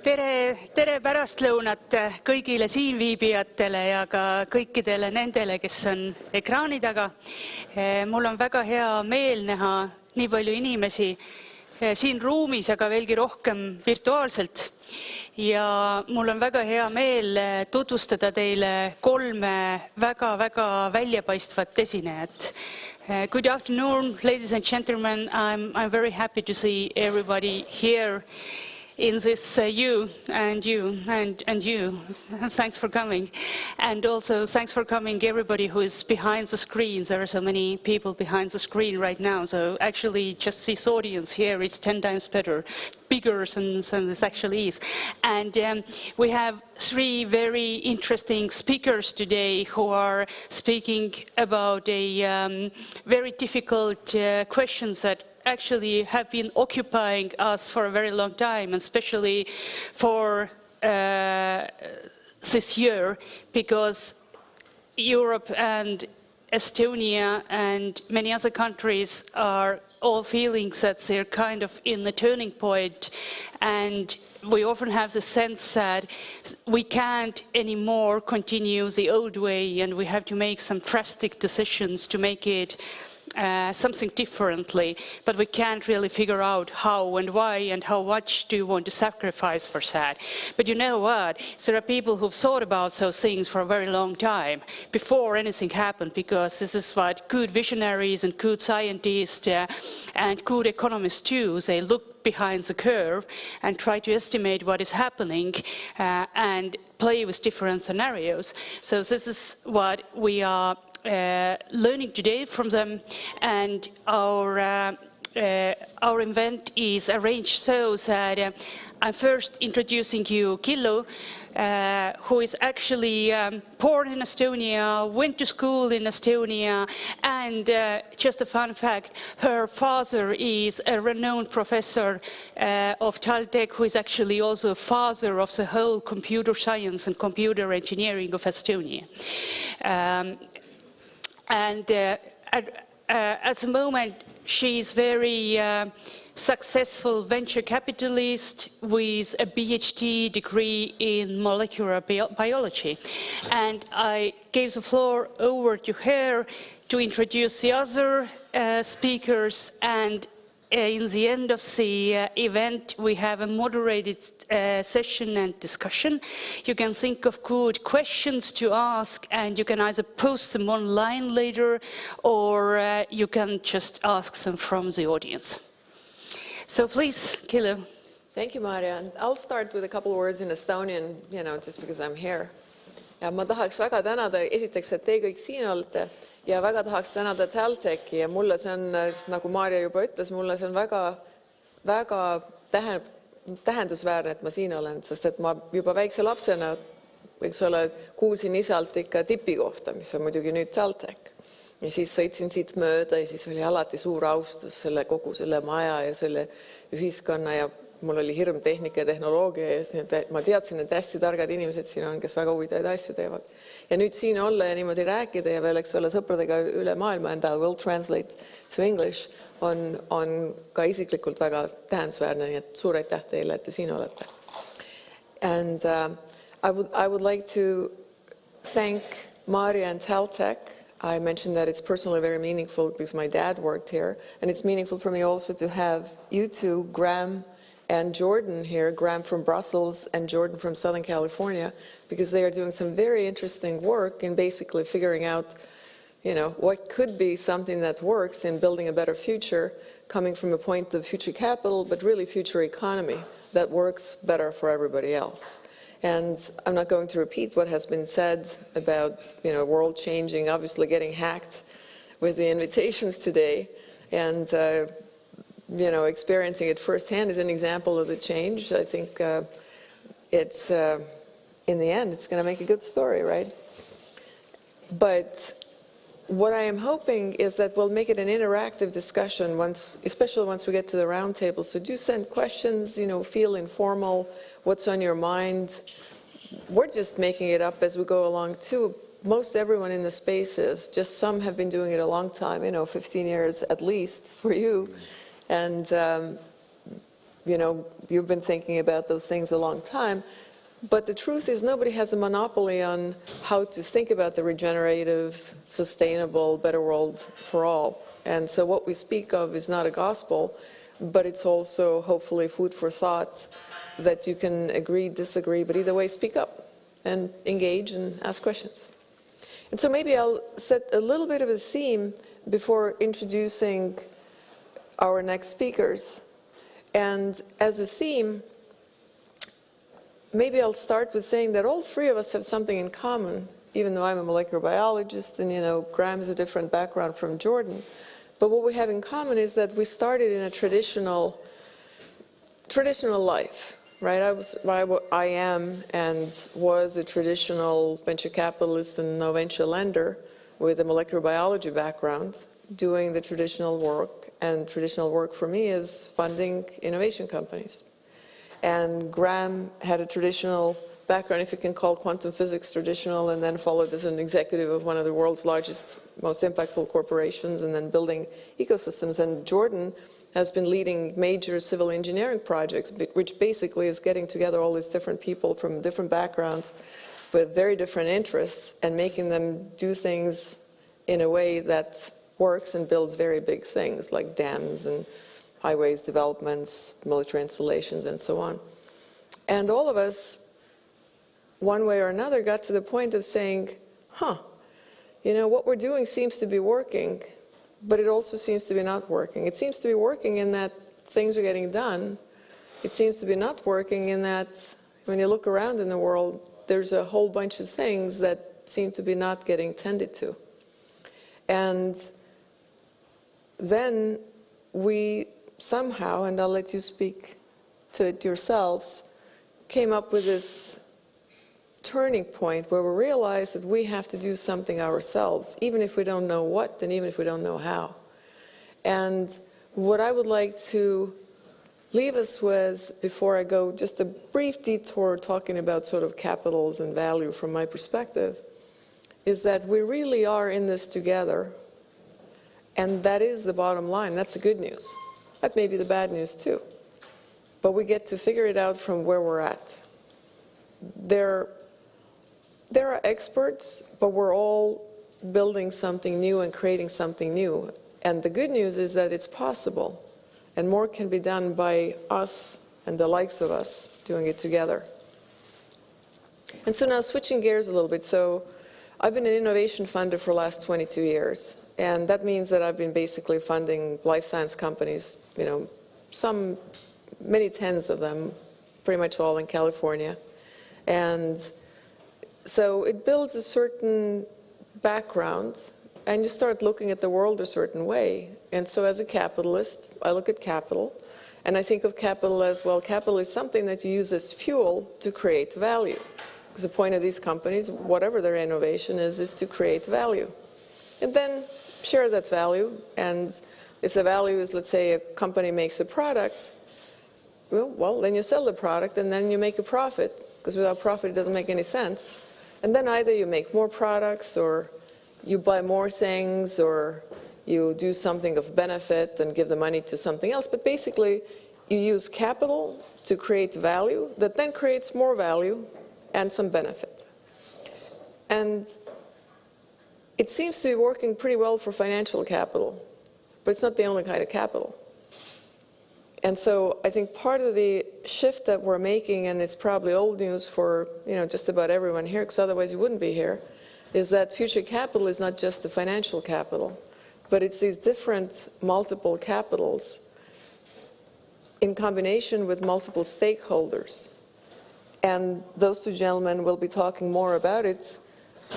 Tere pärastlõunat kõigile siinviibijatele ja ka kõikidele nendele, kes on ekraani taga. Mul on väga hea meel näha nii palju inimesi siin ruumis, aga veelgi rohkem virtuaalselt. Ja mul on väga hea meel tutvustada teile 3 väga väljapaistvat esinejat. Good afternoon, ladies and gentlemen. I'm very happy to see everybody here in this you. And you. Thanks for coming. And also thanks for coming everybody who is behind the screens. There are so many people behind the screen right now. So actually just this audience here is 10 times bigger than this actually is. And we have 3 very interesting speakers today who are speaking about a very difficult questions that actually have been occupying us for a very long time, and especially for this year, because Europe and Estonia and many other countries are all feeling that they're kind of in the turning point, and we often have the sense that we can't anymore continue the old way, and we have to make some drastic decisions to make it something differently, but we can't really figure out how and why and how much do you want to sacrifice for that. But you know what? There are people who've thought about those things for a very long time before anything happened, because this is what good visionaries and good scientists and good economists do. They look behind the curve and try to estimate what is happening and play with different scenarios. So this is what we are learning today from them, and our event is arranged so that I'm first introducing you Killu, who is actually born in Estonia, went to school in Estonia, and just a fun fact, her father is a renowned professor of TalTech, who is actually also a father of the whole computer science and computer engineering of Estonia. And at the moment, she's very successful venture capitalist with a PhD degree in molecular biology. And I gave the floor over to her to introduce the other speakers, and in the end of the event, we have a moderated session and discussion. You can think of good questions to ask, and you can either post them online later, or you can just ask them from the audience. So please, Killu. Thank you, Maria. I'll start with a couple of words in Estonian, just because I'm here. Ja ma tahaks väga tänada esiteks, et te kõik siin olete, ja väga tahaks tänada TalTechi, ja mulle see on, nagu Maria juba ütles, mulle see on väga tähendusväärne, et ma siin olen, sest et ma juba väikse lapsena, võiks olla, kuulsin isalt ikka tipi kohta, mis on muidugi nüüd TalTech. Ja siis sõitsin siit mööda, ja siis oli alati suur austus kogu selle maja ja selle ühiskonna, ja mul oli hirm tehnika ja tehnoloogia, ja ma teadsin, et hästi targad inimesed siin on, kes väga huvitavaid asju teevad. Ja nüüd siin olla ja niimoodi rääkida ja veel, eks ole, sõpradega üle maailma, and I will translate to English, on ka isiklikult väga tähendusväärne, nii et suur aitäh teile, et te siin olete. And I would like to thank Maria and TalTech. I mentioned that it's personally very meaningful because my dad worked here, and it's meaningful for me also to have you two, Graham and Jordan here, Graham from Brussels and Jordan from Southern California, because they are doing some very interesting work in basically figuring out, what could be something that works in building a better future, coming from a point of future capital, but really future economy that works better for everybody else. And I'm not going to repeat what has been said about, world changing, obviously getting hacked with the invitations today, and experiencing it firsthand is an example of the change. I think it's, in the end, it's going to make a good story, right? But what I am hoping is that we'll make it an interactive discussion, especially once we get to the round table. So do send questions, feel informal, what's on your mind. We're just making it up as we go along, too. Most everyone in the space is, just some have been doing it a long time, 15 years at least for you. And you've been thinking about those things a long time. But the truth is nobody has a monopoly on how to think about the regenerative, sustainable, better world for all. And so what we speak of is not a gospel, but it's also hopefully food for thought that you can agree, disagree, but either way speak up and engage and ask questions. And so maybe I'll set a little bit of a theme before introducing our next speakers. And as a theme, maybe I'll start with saying that all three of us have something in common, even though I'm a molecular biologist and, Graham has a different background from Jordan. But what we have in common is that we started in a traditional life, right? I am and was a traditional venture capitalist and no venture lender with a molecular biology background, doing the traditional work. And traditional work for me is funding innovation companies. And Graham had a traditional background, if you can call quantum physics traditional, and then followed as an executive of one of the world's largest, most impactful corporations, and then building ecosystems. And Jordan has been leading major civil engineering projects, which basically is getting together all these different people from different backgrounds with very different interests and making them do things in a way that works and builds very big things like dams and highways developments, military installations, and so on. And all of us, one way or another, got to the point of saying, what we're doing seems to be working, but it also seems to be not working. It seems to be working in that things are getting done. It seems to be not working in that when you look around in the world, there's a whole bunch of things that seem to be not getting tended to. And then we somehow, and I'll let you speak to it yourselves, came up with this turning point where we realized that we have to do something ourselves, even if we don't know what, and even if we don't know how. And what I would like to leave us with, before I go just a brief detour talking about sort of capitals and value from my perspective, is that we really are in this together. And that is the bottom line. That's the good news. That may be the bad news too. But we get to figure it out from where we're at. There are experts, but we're all building something new and creating something new. And the good news is that it's possible. And more can be done by us and the likes of us doing it together. And so now switching gears a little bit. So I've been an innovation funder for the last 22 years. And that means that I've been basically funding life science companies, many tens of them, pretty much all in California. And so it builds a certain background, and you start looking at the world a certain way. And so as a capitalist, I look at capital, and I think of capital as, well, capital is something that you use as fuel to create value. Because the point of these companies, whatever their innovation is to create value. And then share that value, and if the value is, let's say, a company makes a product, well, then you sell the product, and then you make a profit, because without profit it doesn't make any sense. And then either you make more products, or you buy more things, or you do something of benefit and give the money to something else. But basically, you use capital to create value that then creates more value and some benefit. And it seems to be working pretty well for financial capital, but it's not the only kind of capital. And so I think part of the shift that we're making, and it's probably old news for just about everyone here, because otherwise you wouldn't be here, is that future capital is not just the financial capital, but it's these different multiple capitals in combination with multiple stakeholders. And those two gentlemen will be talking more about it,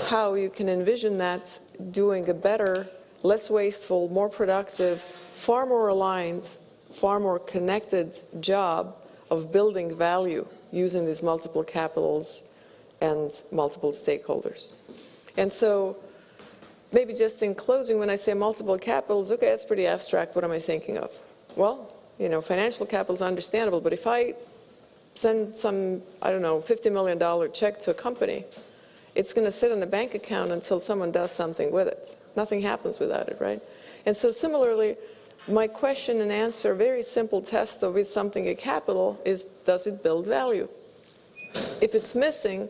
how you can envision that doing a better, less wasteful, more productive, far more aligned, far more connected job of building value using these multiple capitals and multiple stakeholders. And so maybe just in closing, when I say multiple capitals, okay, that's pretty abstract. What am I thinking of? Well, financial capital is understandable, but if I send some, $50 million check to a company, it's going to sit in a bank account until someone does something with it. Nothing happens without it, right? And so similarly, my question and answer, very simple test of is something a capital, is does it build value? If it's missing,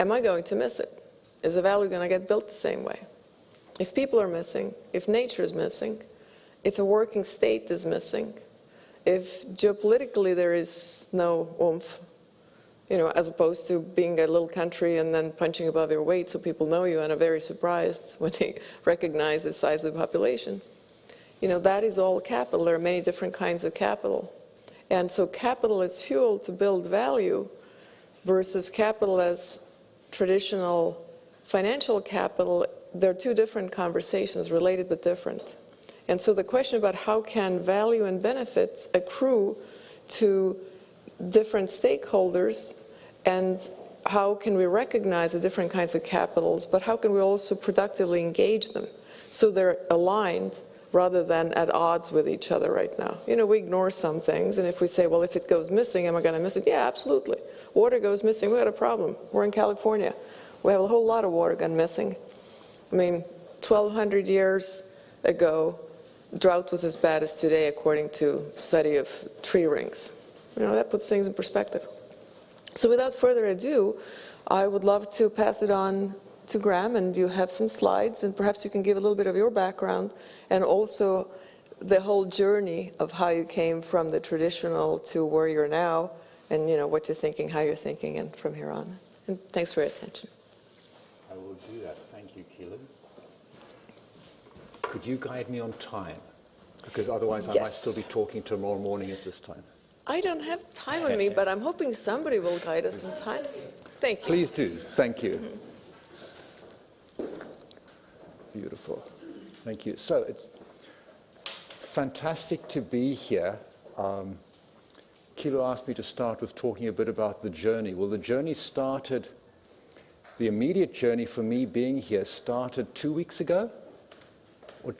am I going to miss it? Is the value going to get built the same way? If people are missing, if nature is missing, if a working state is missing, if geopolitically there is no oomph, you know, as opposed to being a little country and then punching above your weight so people know you and are very surprised when they recognize the size of the population. You know, that is all capital. There are many different kinds of capital. And so capital is fuel to build value versus capital as traditional financial capital. They're two different conversations, related but different. And so the question about how can value and benefits accrue to different stakeholders, and how can we recognize the different kinds of capitals, but how can we also productively engage them so they're aligned rather than at odds with each other right now. You know, we ignore some things, and if we say, well, if it goes missing, am I going to miss it? Yeah, absolutely. Water goes missing, we got a problem. We're in California. We have a whole lot of water gone missing. I mean, 1,200 years ago, drought was as bad as today, according to study of tree rings. You know, that puts things in perspective. So without further ado, I would love to pass it on to Graham, and you have some slides, and perhaps you can give a little bit of your background, and also the whole journey of how you came from the traditional to where you're now, and you know, what you're thinking, how you're thinking, and from here on. And thanks for your attention. I will do that. Thank you, Keelan. Could you guide me on time? Because otherwise I might still be talking tomorrow morning at this time. I don't have time on me, but I'm hoping somebody will guide us in time. Thank you. Please do. Thank you. Beautiful. Thank you. So it's fantastic to be here. Kilo asked me to start with talking a bit about the journey. Well, the journey started, the immediate journey for me being here started 2 weeks ago, or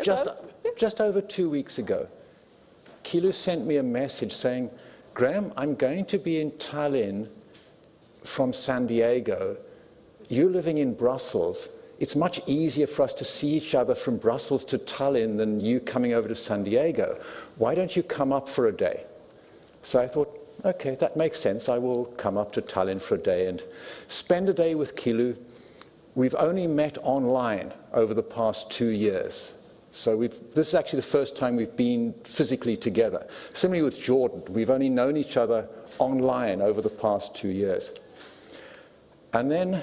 just over 2 weeks ago. Kilo sent me a message saying, Graham, I'm going to be in Tallinn from San Diego. You're living in Brussels. It's much easier for us to see each other from Brussels to Tallinn than you coming over to San Diego. Why don't you come up for a day? So I thought, okay, that makes sense. I will come up to Tallinn for a day and spend a day with Kilo. We've only met online over the past 2 years. So this is actually the first time we've been physically together. Similarly with Jordan, we've only known each other online over the past 2 years. And then,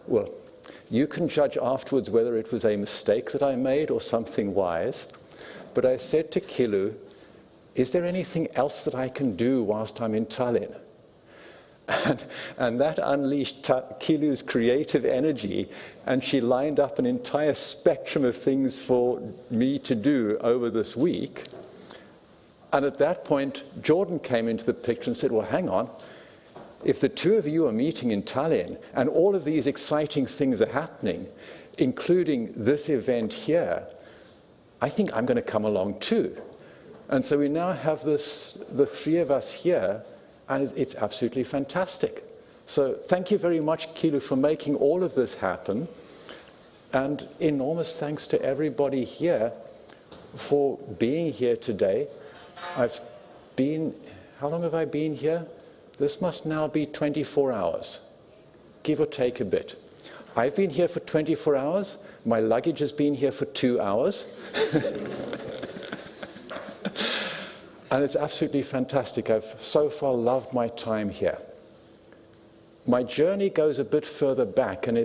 well, you can judge afterwards whether it was a mistake that I made or something wise. But I said to Kilo, is there anything else that I can do whilst I'm in Tallinn? And that unleashed Kilu's creative energy, and she lined up an entire spectrum of things for me to do over this week. And at that point, Jordan came into the picture and said, well, hang on. If the two of you are meeting in Tallinn, and all of these exciting things are happening, including this event here, I think I'm going to come along too. And so we now have this, the three of us here, and it's absolutely fantastic. So thank you very much, Kilo, for making all of this happen. And enormous thanks to everybody here for being here today. I've been, how long have I been here? This must now be 24 hours, give or take a bit. I've been here for 24 hours. My luggage has been here for 2 hours. And it's absolutely fantastic. I've so far loved my time here. My journey goes a bit further back, and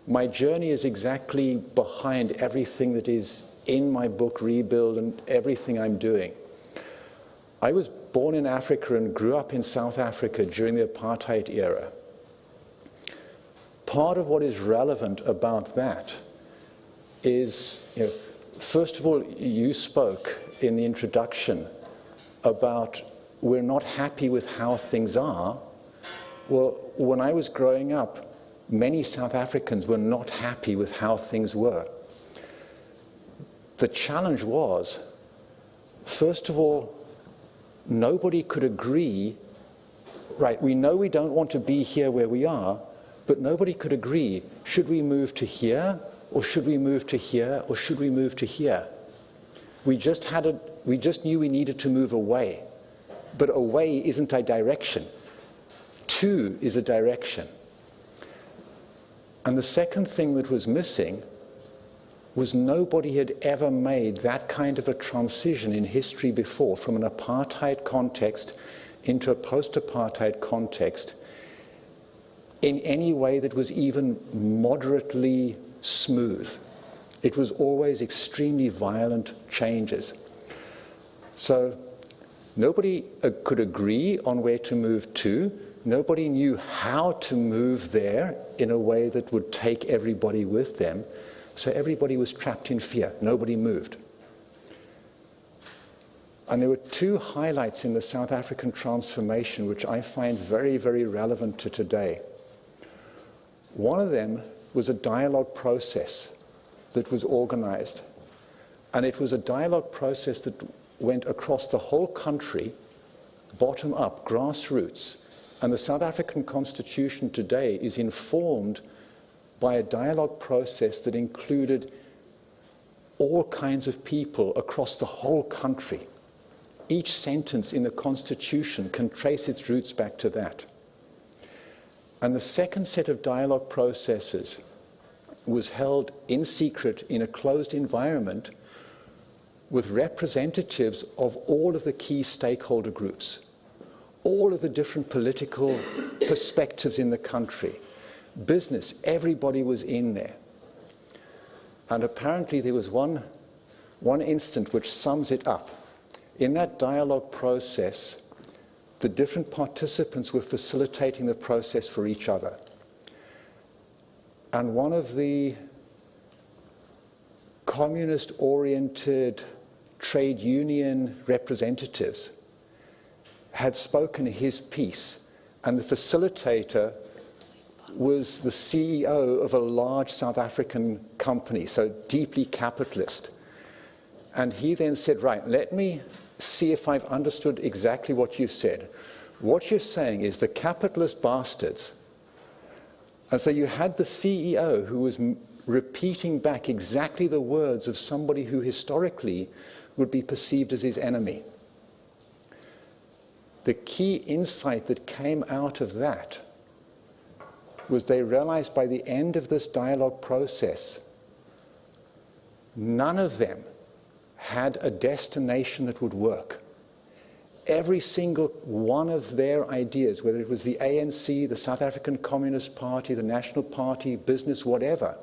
my journey is exactly behind everything that is in my book, Rebuild, and everything I'm doing. I was born in Africa and grew up in South Africa during the apartheid era. Part of what is relevant about that is, first of all, you spoke in the introduction about we're not happy with how things are. Well, when I was growing up, many South Africans were not happy with how things were. The challenge was, first of all, nobody could agree, right, we know we don't want to be here where we are, but nobody could agree, should we move to here Or should we move to here? Or should we move to here? We just knew we needed to move away. But away isn't a direction. To is a direction. And the second thing that was missing was nobody had ever made that kind of a transition in history before, from an apartheid context into a post-apartheid context, in any way that was even moderately smooth. It was always extremely violent changes. So nobody could agree on where to move to. Nobody knew how to move there in a way that would take everybody with them. So everybody was trapped in fear. Nobody moved. And there were two highlights in the South African transformation which I find very, very relevant to today. One of them was a dialogue process that was organized. And it was a dialogue process that went across the whole country, bottom up, grassroots. And the South African Constitution today is informed by a dialogue process that included all kinds of people across the whole country. Each sentence in the Constitution can trace its roots back to that. And the second set of dialogue processes was held in secret in a closed environment with representatives of all of the key stakeholder groups, all of the different political perspectives in the country. Business, everybody was in there. And apparently there was one instant which sums it up. In that dialogue process, the different participants were facilitating the process for each other. And one of the communist-oriented trade union representatives had spoken his piece, and the facilitator was the CEO of a large South African company, so deeply capitalist. And he then said, right, let me see if I've understood exactly what you said. What you're saying is the capitalist bastards. And so you had the CEO who was repeating back exactly the words of somebody who historically would be perceived as his enemy. The key insight that came out of that was they realized by the end of this dialogue process, none of them had a destination that would work. Every single one of their ideas, whether it was the ANC, the South African Communist Party, the National Party, business, whatever,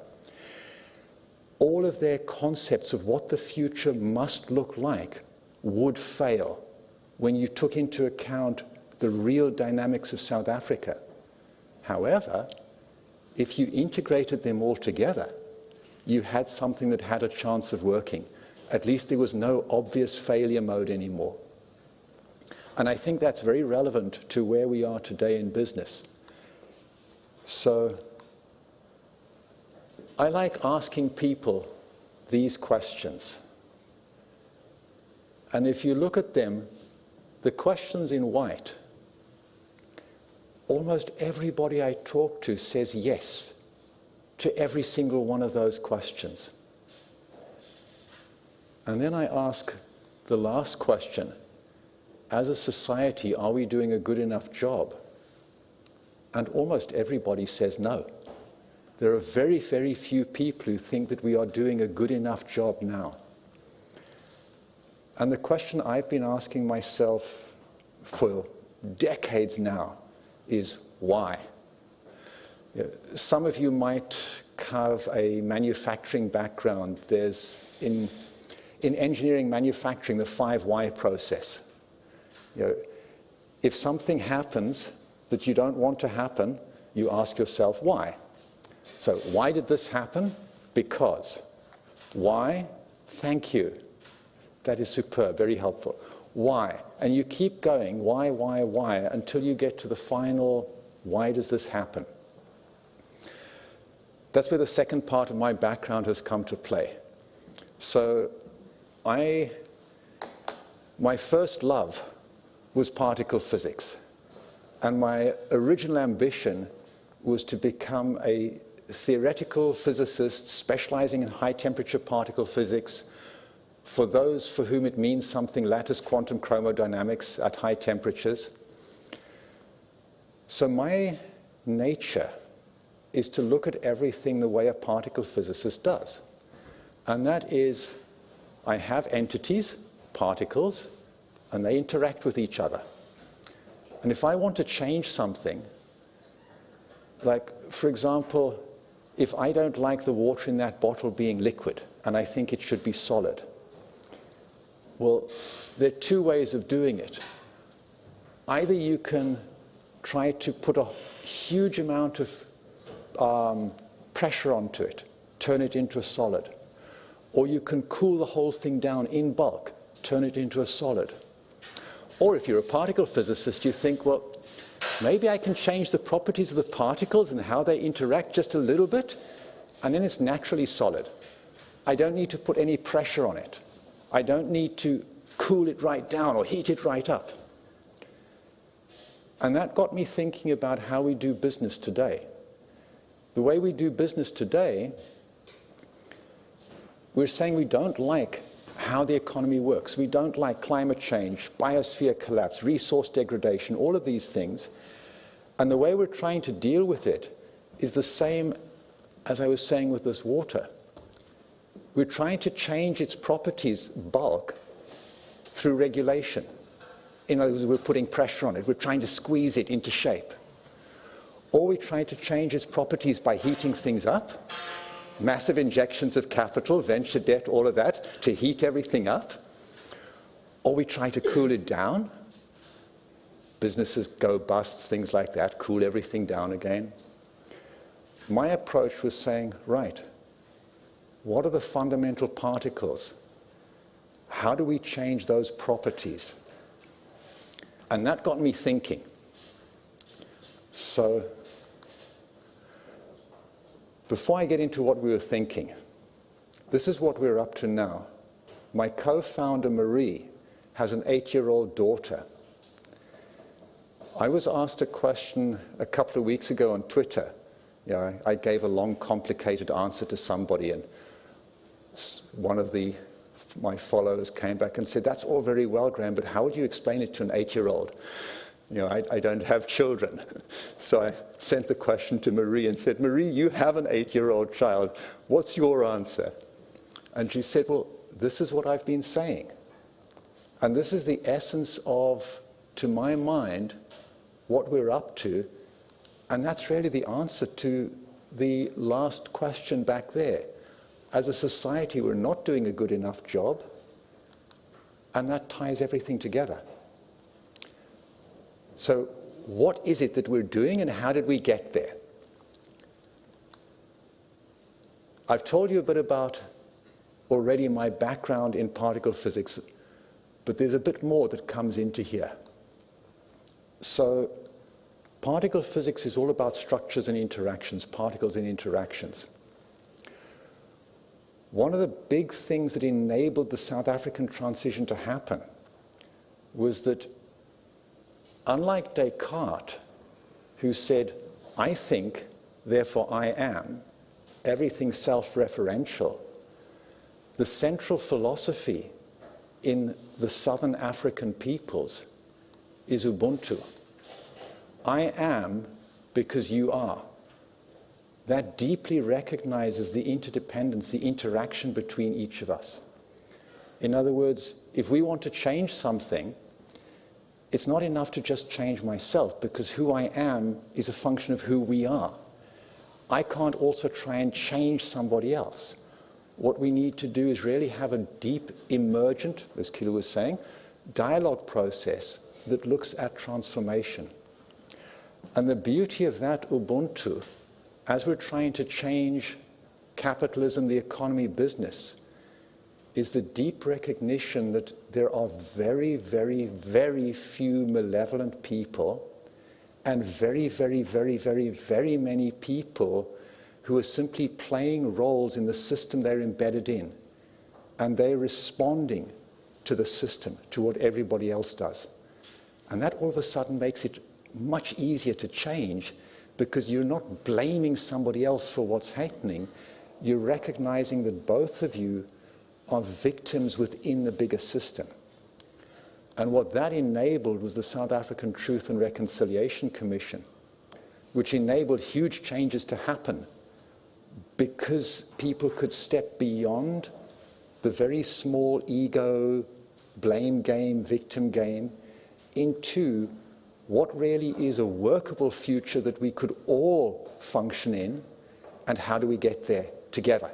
all of their concepts of what the future must look like would fail when you took into account the real dynamics of South Africa. However, if you integrated them all together, you had something that had a chance of working. At least there was no obvious failure mode anymore. And I think that's very relevant to where we are today in business. So I like asking people these questions. And if you look at them, the questions in white, almost everybody I talk to says yes to every single one of those questions. And then I ask the last question, as a society, are we doing a good enough job? And almost everybody says no. There are very, very few people who think that we are doing a good enough job now. And the question I've been asking myself for decades now is why? Some of you might have a manufacturing background. There's in engineering manufacturing, the 5 why process. If something happens that you don't want to happen, you ask yourself why. So why did this happen? Because. Why? Thank you. That is superb, very helpful. Why? And you keep going, why, until you get to the final, why does this happen? That's where the second part of my background has come to play. So my first love was particle physics. And my original ambition was to become a theoretical physicists specializing in high-temperature particle physics, for those for whom it means something, lattice quantum chromodynamics at high temperatures. So my nature is to look at everything the way a particle physicist does. And that is, I have entities, particles, and they interact with each other. And if I want to change something, like, for example, if I don't like the water in that bottle being liquid, and I think it should be solid, well, there are two ways of doing it. Either you can try to put a huge amount of pressure onto it, turn it into a solid, or you can cool the whole thing down in bulk, turn it into a solid. Or if you're a particle physicist, you think, well, maybe I can change the properties of the particles and how they interact just a little bit, and then it's naturally solid. I don't need to put any pressure on it. I don't need to cool it right down or heat it right up. And that got me thinking about how we do business today. The way we do business today, we're saying we don't like how the economy works. We don't like climate change, biosphere collapse, resource degradation, all of these things. And the way we're trying to deal with it is the same as I was saying with this water. We're trying to change its properties, bulk, through regulation. In other words, we're putting pressure on it. We're trying to squeeze it into shape. Or we try to change its properties by heating things up, massive injections of capital, venture debt, all of that, to heat everything up. Or we try to cool it down. Businesses go bust, things like that, cool everything down again. My approach was saying, right, what are the fundamental particles? How do we change those properties? And that got me thinking. So, before I get into what we were thinking, this is what we're up to now. My co-founder, Marie, has an 8-year-old daughter. I was asked a question a couple of weeks ago on Twitter. You know, I gave a long, complicated answer to somebody, and one of my followers came back and said, "That's all very well, Graham, but how would you explain it to an 8-year-old? You know, I don't have children." So I sent the question to Marie and said, "Marie, you have an 8-year-old child. What's your answer?" And she said, "Well, this is what I've been saying. And this is the essence of, to my mind, what we're up to. And that's really the answer to the last question back there. As a society, we're not doing a good enough job, and that ties everything together. So what is it that we're doing, and how did we get there? I've told you a bit about already my background in particle physics, but there's a bit more that comes into here. So particle physics is all about structures and interactions, particles and interactions. One of the big things that enabled the South African transition to happen was that, unlike Descartes, who said, "I think, therefore I am," everything self-referential, the central philosophy in the Southern African peoples is Ubuntu. I am because you are. That deeply recognizes the interdependence, the interaction between each of us. In other words, if we want to change something, it's not enough to just change myself, because who I am is a function of who we are. I can't also try and change somebody else. What we need to do is really have a deep, emergent, as Kilo was saying, dialogue process that looks at transformation. And the beauty of that Ubuntu, as we're trying to change capitalism, the economy, business, is the deep recognition that there are very, very, very few malevolent people, and very, very, very, very, very many people who are simply playing roles in the system they're embedded in. And they're responding to the system, to what everybody else does. And that all of a sudden makes it much easier to change, because you're not blaming somebody else for what's happening. You're recognizing that both of you are victims within the bigger system. And what that enabled was the South African Truth and Reconciliation Commission, which enabled huge changes to happen because people could step beyond the very small ego, blame game, victim game, into what really is a workable future that we could all function in, and how do we get there together.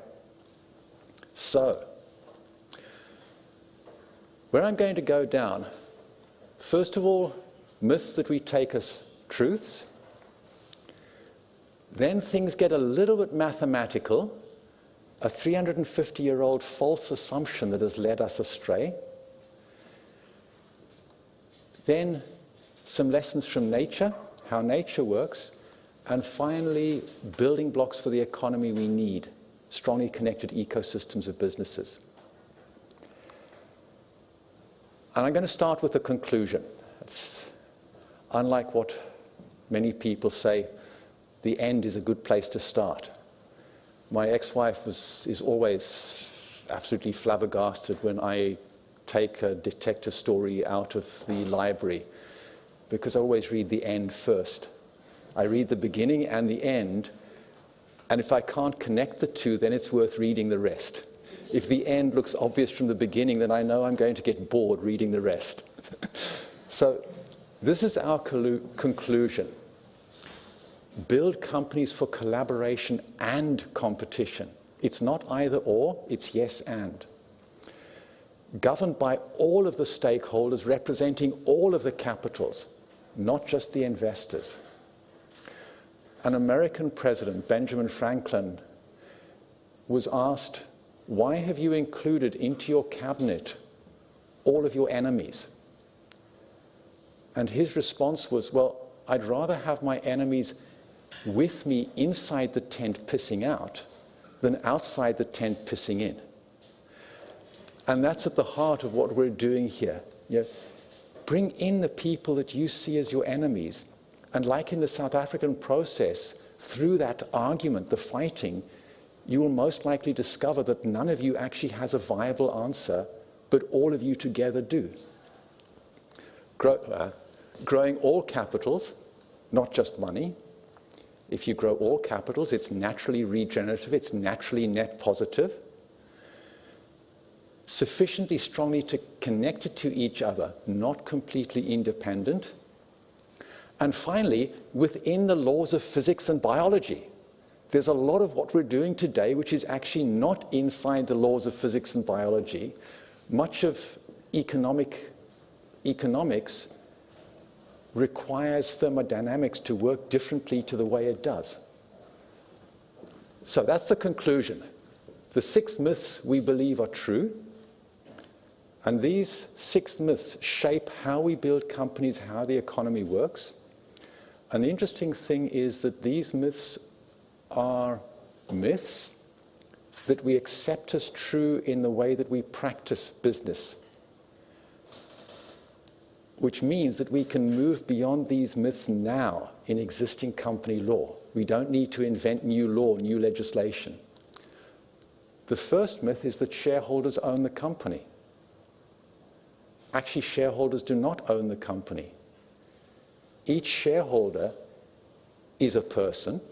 So, where I'm going to go down, first of all, myths that we take as truths. Then things get a little bit mathematical, a 350-year-old false assumption that has led us astray. Then some lessons from nature, how nature works, and finally, building blocks for the economy we need, strongly connected ecosystems of businesses. And I'm going to start with a conclusion. It's unlike what many people say, the end is a good place to start. My ex-wife is always absolutely flabbergasted when I take a detective story out of the library, because I always read the end first. I read the beginning and the end, and if I can't connect the two, then it's worth reading the rest. If the end looks obvious from the beginning, then I know I'm going to get bored reading the rest. So this is our conclusion. Build companies for collaboration and competition. It's not either or, it's yes and. Governed by all of the stakeholders, representing all of the capitals, not just the investors. An American president, Benjamin Franklin, was asked, why have you included into your cabinet all of your enemies? And his response was, well, I'd rather have my enemies with me inside the tent pissing out than outside the tent pissing in. And that's at the heart of what we're doing here. You know, bring in the people that you see as your enemies. And like in the South African process, through that argument, the fighting, you will most likely discover that none of you actually has a viable answer, but all of you together do. Growing all capitals, not just money. If you grow all capitals, it's naturally regenerative, it's naturally net positive. Sufficiently strongly connected to each other, not completely independent. And finally, within the laws of physics and biology. There's a lot of what we're doing today which is actually not inside the laws of physics and biology. Much of economics requires thermodynamics to work differently to the way it does. So that's the conclusion. The 6 myths we believe are true, and these 6 myths shape how we build companies, how the economy works. And the interesting thing is that these myths are myths that we accept as true in the way that we practice business, which means that we can move beyond these myths now in existing company law. We don't need to invent new law, new legislation. The first myth is that shareholders own the company. Actually, shareholders do not own the company. Each shareholder is a person.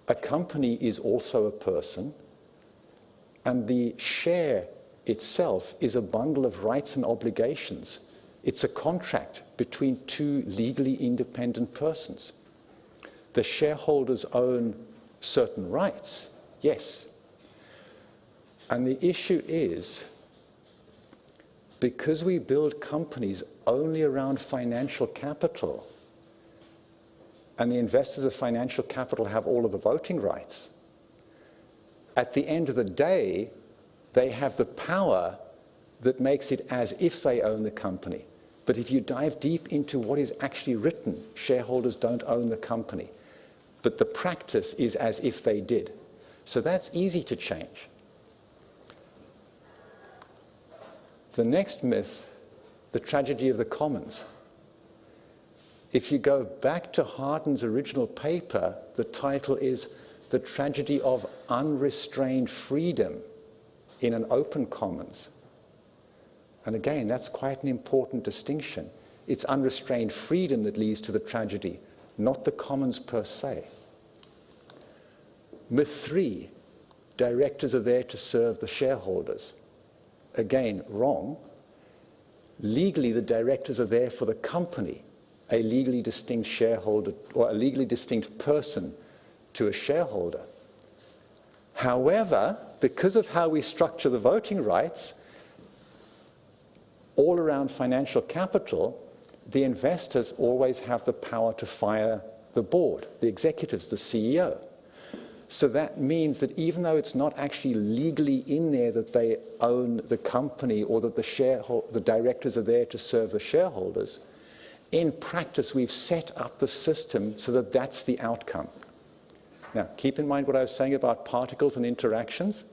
A company is also a person. And the share itself is a bundle of rights and obligations. It's a contract between 2 legally independent persons. The shareholders own certain rights, yes. And the issue is, because we build companies only around financial capital, and the investors of financial capital have all of the voting rights, at the end of the day, they have the power that makes it as if they own the company. But if you dive deep into what is actually written, shareholders don't own the company. But the practice is as if they did. So that's easy to change. The next myth, the tragedy of the commons, if you go back to Hardin's original paper, the title is The Tragedy of Unrestrained Freedom in an Open Commons. And again, that's quite an important distinction. It's unrestrained freedom that leads to the tragedy, not the commons per se. Myth 3, directors are there to serve the shareholders. Again, wrong. Legally, the directors are there for the company, a legally distinct shareholder or a legally distinct person to a shareholder. However, because of how we structure the voting rights, all around financial capital, the investors always have the power to fire the board, the executives, the CEO. So that means that even though it's not actually legally in there that they own the company or that the directors are there to serve the shareholders, in practice we've set up the system so that that's the outcome. Now, keep in mind what I was saying about particles and interactions.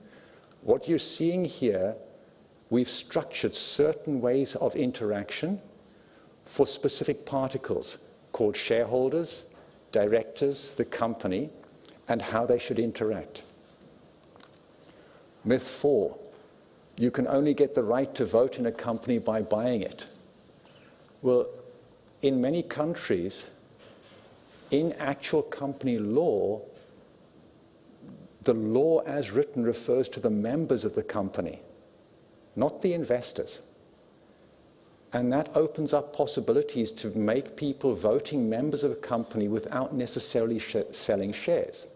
What you're seeing here, we've structured certain ways of interaction for specific particles called shareholders, directors, the company, and how they should interact. Myth 4, you can only get the right to vote in a company by buying it. Well, in many countries, in actual company law, the law as written refers to the members of the company, not the investors. And that opens up possibilities to make people voting members of a company without necessarily selling shares.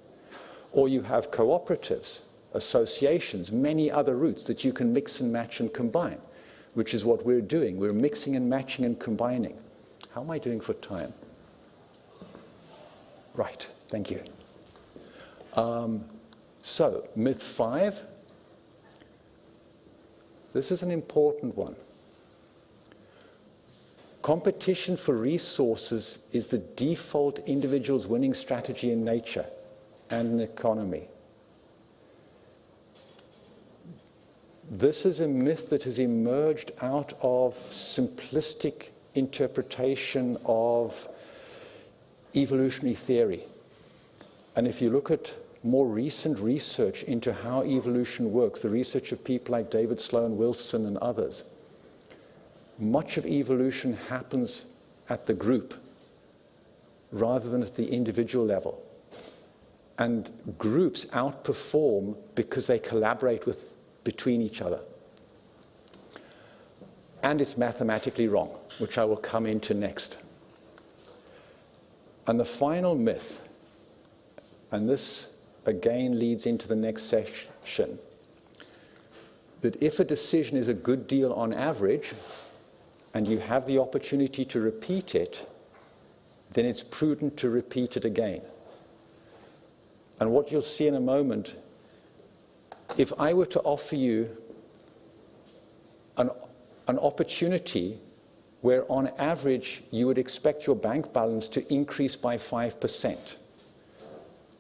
Or you have cooperatives, associations, many other routes that you can mix and match and combine, which is what we're doing. We're mixing and matching and combining. How am I doing for time? Right, thank you. So, myth 5. This is an important one. Competition for resources is the default individual's winning strategy in nature and in economy. This is a myth that has emerged out of simplistic interpretation of evolutionary theory. And if you look at more recent research into how evolution works, the research of people like David Sloan Wilson and others, much of evolution happens at the group rather than at the individual level. And groups outperform because they collaborate between each other. And it's mathematically wrong, which I will come into next. And the final myth, and this again leads into the next section, that if a decision is a good deal on average, and you have the opportunity to repeat it, then it's prudent to repeat it again. And what you'll see in a moment, if I were to offer you an opportunity where on average you would expect your bank balance to increase by 5%,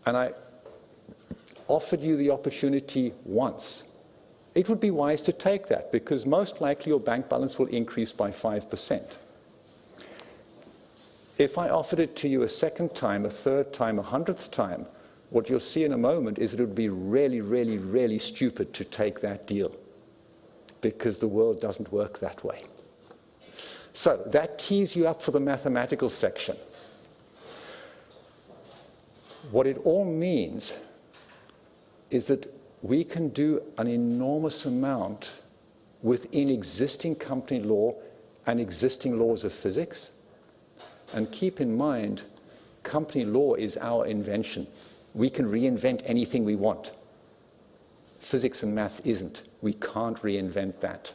and I offered you the opportunity once, it would be wise to take that because most likely your bank balance will increase by 5%. If I offered it to you a second time, a third time, 100th time, what you'll see in a moment is that it would be really, really, really stupid to take that deal because the world doesn't work that way. So that tees you up for the mathematical section. What it all means is that we can do an enormous amount within existing company law and existing laws of physics. And keep in mind, company law is our invention. We can reinvent anything we want. Physics and maths isn't. We can't reinvent that.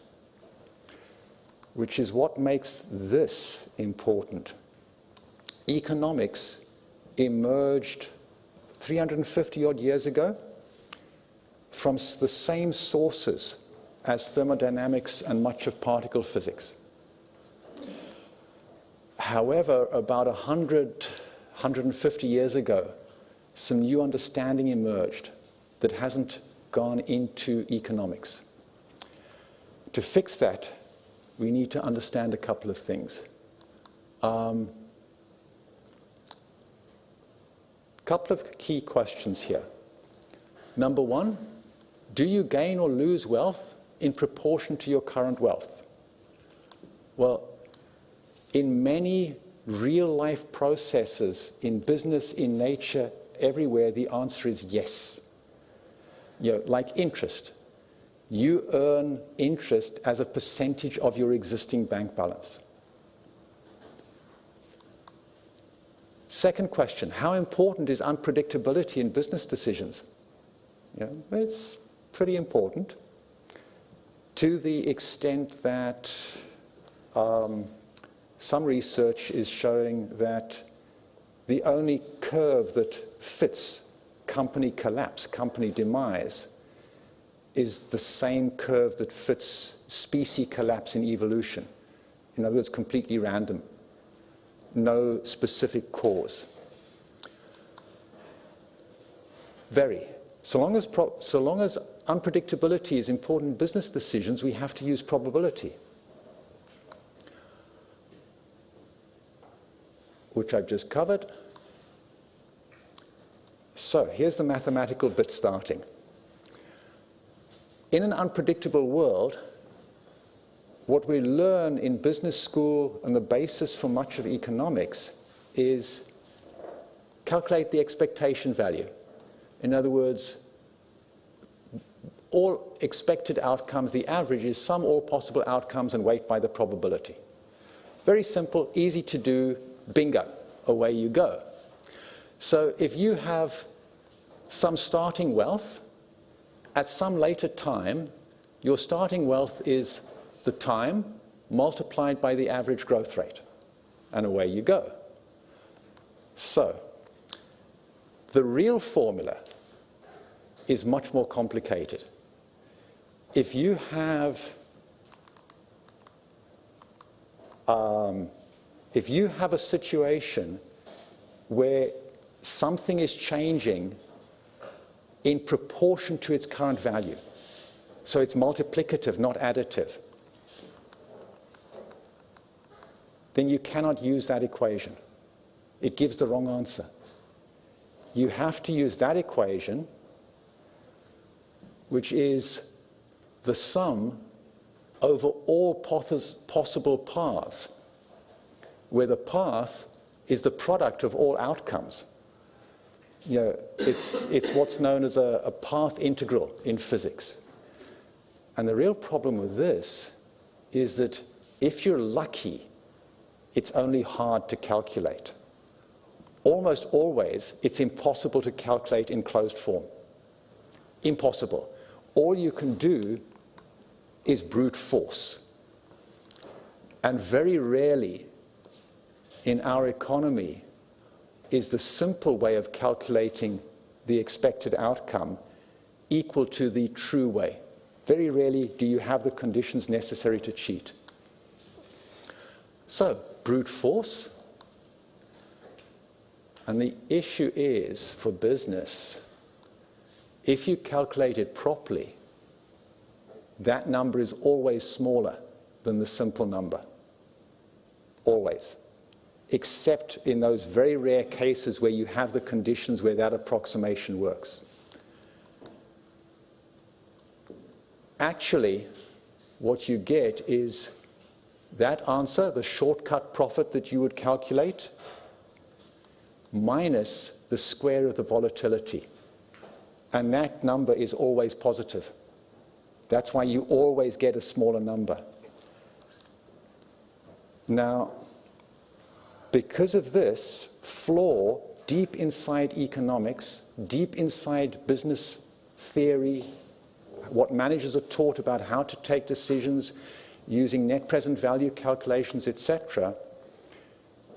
Which is what makes this important. Economics emerged 350 odd years ago from the same sources as thermodynamics and much of particle physics. However, about 150 years ago, some new understanding emerged that hasn't gone into economics. To fix that, we need to understand a couple of things. couple of key questions here. Number one, do you gain or lose wealth in proportion to your current wealth? Well, in many real-life processes, in business, in nature, everywhere, the answer is yes. Like interest. You earn interest as a percentage of your existing bank balance. Second question, how important is unpredictability in business decisions? It's pretty important to the extent that some research is showing that the only curve that fits company collapse, company demise, is the same curve that fits species collapse in evolution. In other words, completely random. No specific cause. Very. So long as unpredictability is important in business decisions, we have to use probability, which I've just covered. So here's the mathematical bit starting. In an unpredictable world, what we learn in business school and the basis for much of economics is calculate the expectation value. In other words, all expected outcomes, the average is sum all possible outcomes and weight by the probability. Very simple, easy to do, bingo, away you go. So if you have some starting wealth, at some later time, your starting wealth is the time multiplied by the average growth rate, and away you go. So the real formula is much more complicated. If you have a situation where something is changing in proportion to its current value, so it's multiplicative, not additive, then you cannot use that equation. It gives the wrong answer. You have to use that equation, which is the sum over all possible paths, where the path is the product of all outcomes. It's what's known as a path integral in physics. And the real problem with this is that if you're lucky, it's only hard to calculate. Almost always, it's impossible to calculate in closed form. Impossible. All you can do is brute force. And very rarely in our economy is the simple way of calculating the expected outcome equal to the true way. Very rarely do you have the conditions necessary to cheat. So, brute force. And the issue is, for business, if you calculate it properly, that number is always smaller than the simple number. Always. Except in those very rare cases where you have the conditions where that approximation works. Actually, what you get is that answer, the shortcut profit that you would calculate, minus the square of the volatility. And that number is always positive. That's why you always get a smaller number. Now, because of this flaw deep inside economics, deep inside business theory, what managers are taught about how to take decisions using net present value calculations, etc.,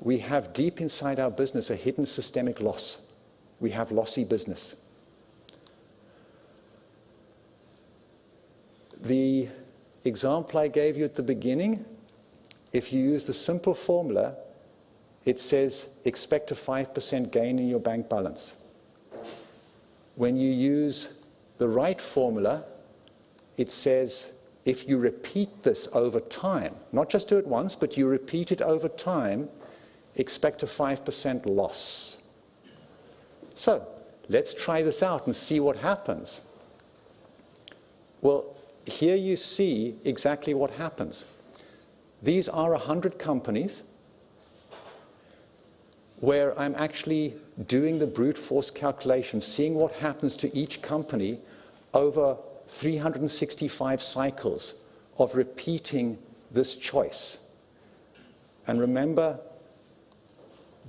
we have deep inside our business a hidden systemic loss. We have lossy business. The example I gave you at the beginning, if you use the simple formula, it says expect a 5% gain in your bank balance. When you use the right formula, it says if you repeat this over time, not just do it once, but you repeat it over time, expect a 5% loss. So let's try this out and see what happens. Well, here you see exactly what happens. These are 100 companies where I'm actually doing the brute force calculation, seeing what happens to each company over 365 cycles of repeating this choice. And remember,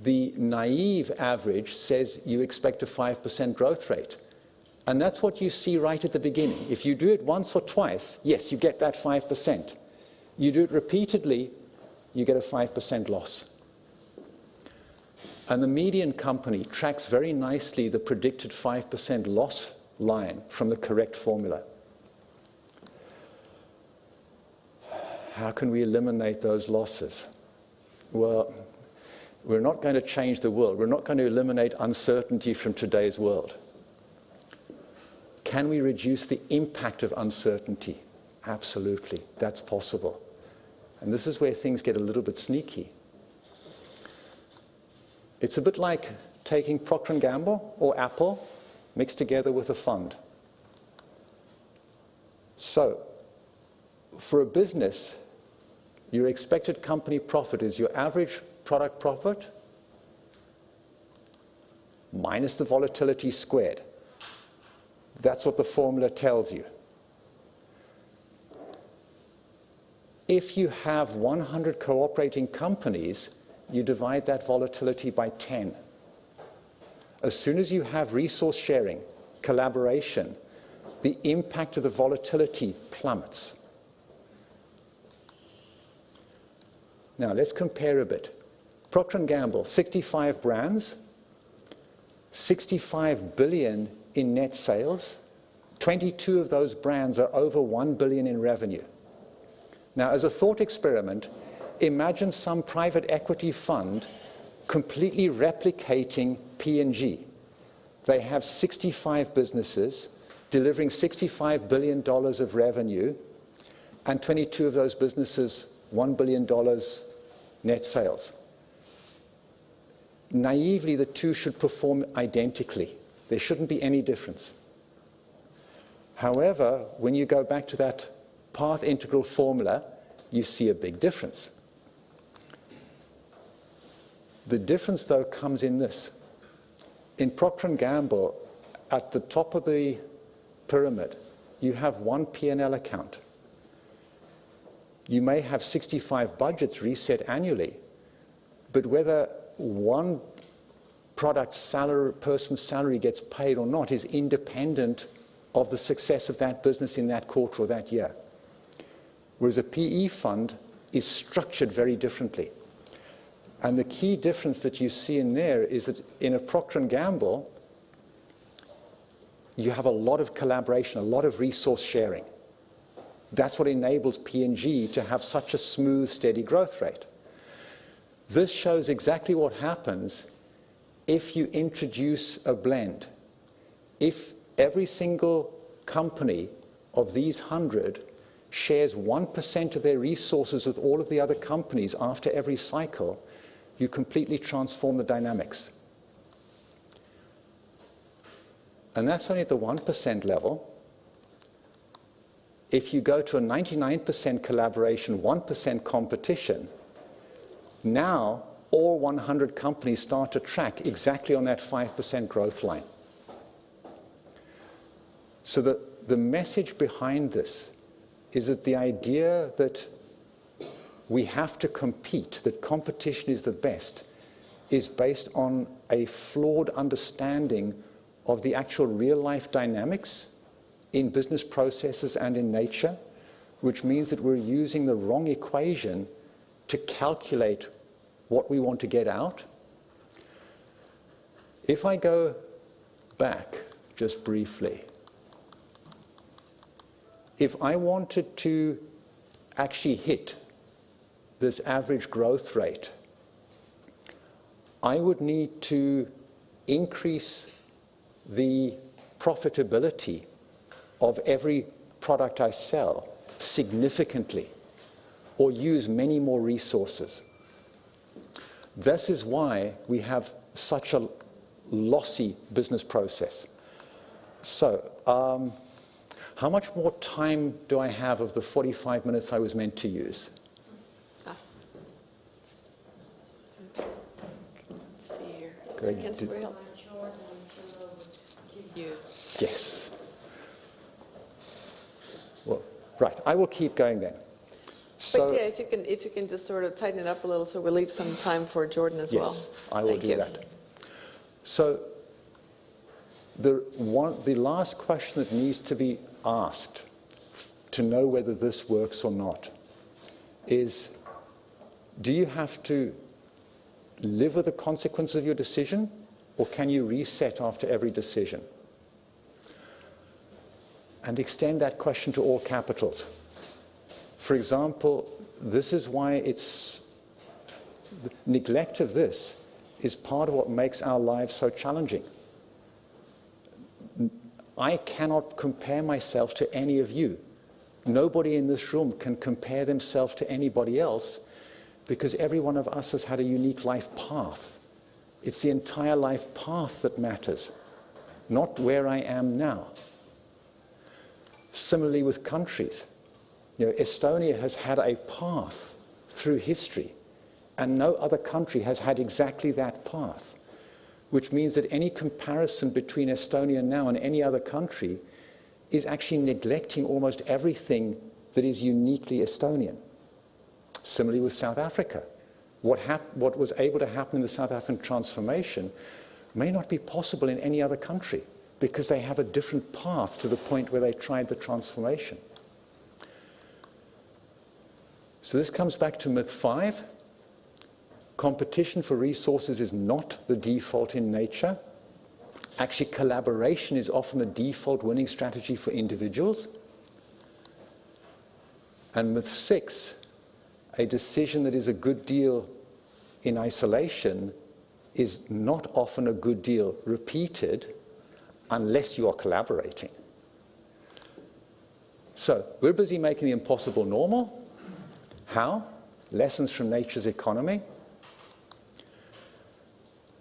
the naive average says you expect a 5% growth rate. And that's what you see right at the beginning. If you do it once or twice, yes, you get that 5%. You do it repeatedly, you get a 5% loss. And the median company tracks very nicely the predicted 5% loss line from the correct formula. How can we eliminate those losses? Well, we're not going to change the world. We're not going to eliminate uncertainty from today's world. Can we reduce the impact of uncertainty? Absolutely, that's possible. And this is where things get a little bit sneaky. It's a bit like taking Procter Gamble or Apple mixed together with a fund. So, for a business, your expected company profit is your average product profit minus the volatility squared. That's what the formula tells you. If you have 100 cooperating companies, you divide that volatility by 10. As soon as you have resource sharing, collaboration, the impact of the volatility plummets. Now let's compare a bit. Procter & Gamble, 65 brands, 65 billion in net sales. 22 of those brands are over 1 billion in revenue. Now, as a thought experiment, imagine some private equity fund completely replicating P&G. They have 65 businesses delivering $65 billion of revenue, and 22 of those businesses, $1 billion net sales. Naively, the two should perform identically. There shouldn't be any difference. However, when you go back to that path integral formula, you see a big difference. The difference, though, comes in this. In Procter & Gamble, at the top of the pyramid, you have one P&L account. You may have 65 budgets reset annually, but whether one person's salary gets paid or not is independent of the success of that business in that quarter or that year. Whereas a PE fund is structured very differently. And the key difference that you see in there is that in a Procter & Gamble, you have a lot of collaboration, a lot of resource sharing. That's what enables P&G to have such a smooth, steady growth rate. This shows exactly what happens if you introduce a blend. If every single company of these 100 shares 1% of their resources with all of the other companies after every cycle, you completely transform the dynamics. And that's only at the 1% level. If you go to a 99% collaboration, 1% competition, now all 100 companies start to track exactly on that 5% growth line. So the message behind this is that the idea that we have to compete, that competition is the best, is based on a flawed understanding of the actual real-life dynamics in business processes and in nature, which means that we're using the wrong equation to calculate what we want to get out. If I go back just briefly, if I wanted to actually hit this average growth rate, I would need to increase the profitability of every product I sell significantly, or use many more resources. This is why we have such a lossy business process. So, how much more time do I have of the 45 minutes I was meant to use? Let's see here. Greg, Can somebody help? Yes. Well, right, I will keep going then. So, But yeah, if you can just sort of tighten it up a little so we'll leave some time for Jordan as well. yes, I will Thank do you. that. So, the last question that needs to be asked to know whether this works or not is, do you have to live with the consequences of your decision, or can you reset after every decision? And extend that question to all capitals. For example, this is why the neglect of this is part of what makes our lives so challenging. I cannot compare myself to any of you. Nobody in this room can compare themselves to anybody else, because every one of us has had a unique life path. It's the entire life path that matters, not where I am now. Similarly with countries. Estonia has had a path through history, and no other country has had exactly that path, which means that any comparison between Estonia now and any other country is actually neglecting almost everything that is uniquely Estonian. Similarly with South Africa. What was able to happen in the South African transformation may not be possible in any other country, because they have a different path to the point where they tried the transformation. So this comes back to myth 5. Competition for resources is not the default in nature. Actually, collaboration is often the default winning strategy for individuals. And myth 6, a decision that is a good deal in isolation is not often a good deal repeated unless you are collaborating. So, we're busy making the impossible normal. How? Lessons from nature's economy.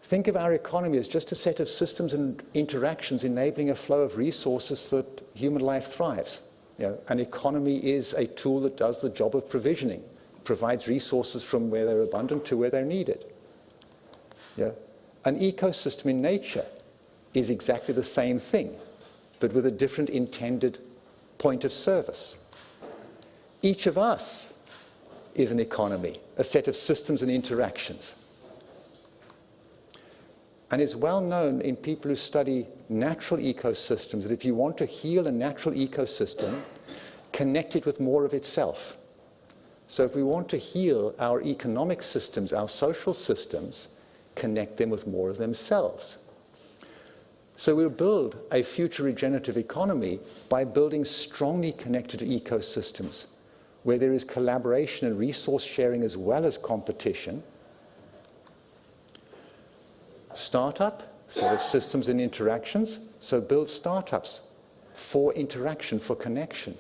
Think of our economy as just a set of systems and interactions enabling a flow of resources so that human life thrives. An economy is a tool that does the job of provisioning, provides resources from where they're abundant to where they're needed. An ecosystem in nature is exactly the same thing, but with a different intended point of service. Each of us is an economy, a set of systems and interactions. And it's well known in people who study natural ecosystems that if you want to heal a natural ecosystem, connect it with more of itself. So if we want to heal our economic systems, our social systems, connect them with more of themselves. So we'll build a future regenerative economy by building strongly connected ecosystems where there is collaboration and resource sharing as well as competition. Startup, set of systems and interactions. So build startups for interaction, for connection.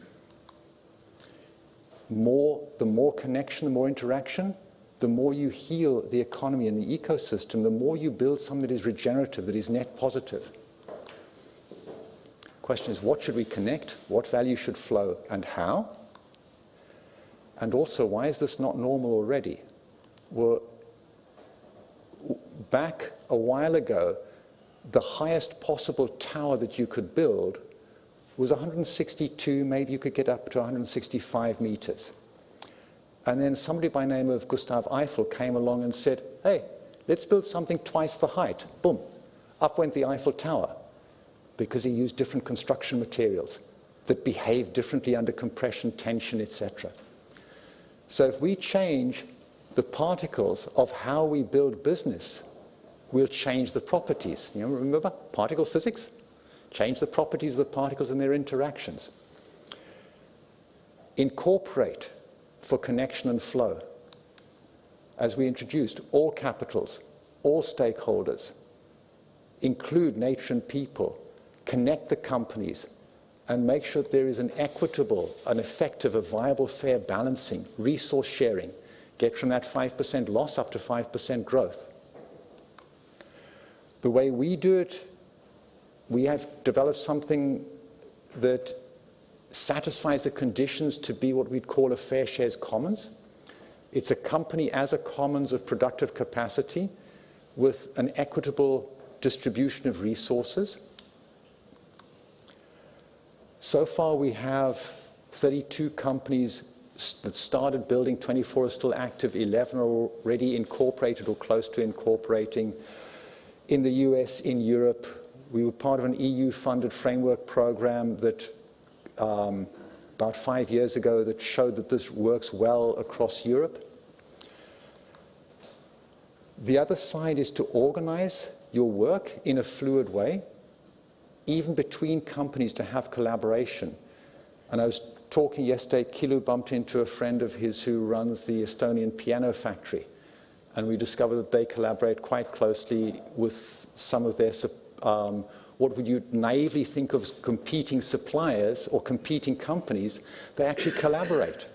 The more connection, the more interaction, the more you heal the economy and the ecosystem, the more you build something that is regenerative, that is net positive. Question is, what should we connect? What value should flow, and how? And also, why is this not normal already? Well, back a while ago, the highest possible tower that you could build was 162, maybe you could get up to 165 meters. And then somebody by the name of Gustav Eiffel came along and said, hey, let's build something twice the height. Boom, up went the Eiffel Tower, because he used different construction materials that behave differently under compression, tension, etc. So if we change the particles of how we build business, we'll change the properties. Remember particle physics? Change the properties of the particles and their interactions. Incorporate for connection and flow. As we introduced, all capitals, all stakeholders, include nature and people, connect the companies, and make sure that there is an equitable, an effective, a viable, fair balancing, resource sharing. Get from that 5% loss up to 5% growth. The way we do it, we have developed something that satisfies the conditions to be what we'd call a fair shares commons. It's a company as a commons of productive capacity with an equitable distribution of resources. So far we have 32 companies that started building, 24 are still active, 11 are already incorporated or close to incorporating. In the US, in Europe, we were part of an EU-funded framework program that about 5 years ago that showed that this works well across Europe. The other side is to organize your work in a fluid way, even between companies to have collaboration. And I was talking yesterday, Kilu bumped into a friend of his who runs the Estonian piano factory. And we discovered that they collaborate quite closely with some of their, what would you naively think of as competing suppliers or competing companies. They actually collaborate.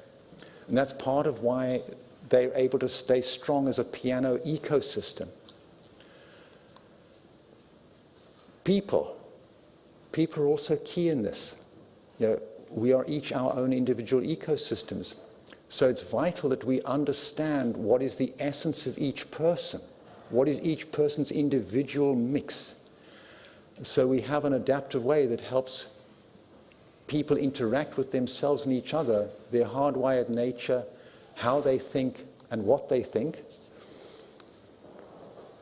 And that's part of why they're able to stay strong as a piano ecosystem. People are also key in this. You know, we are each our own individual ecosystems. So it's vital that we understand what is the essence of each person. What is each person's individual mix? So we have an adaptive way that helps people interact with themselves and each other, their hardwired nature, how they think and what they think.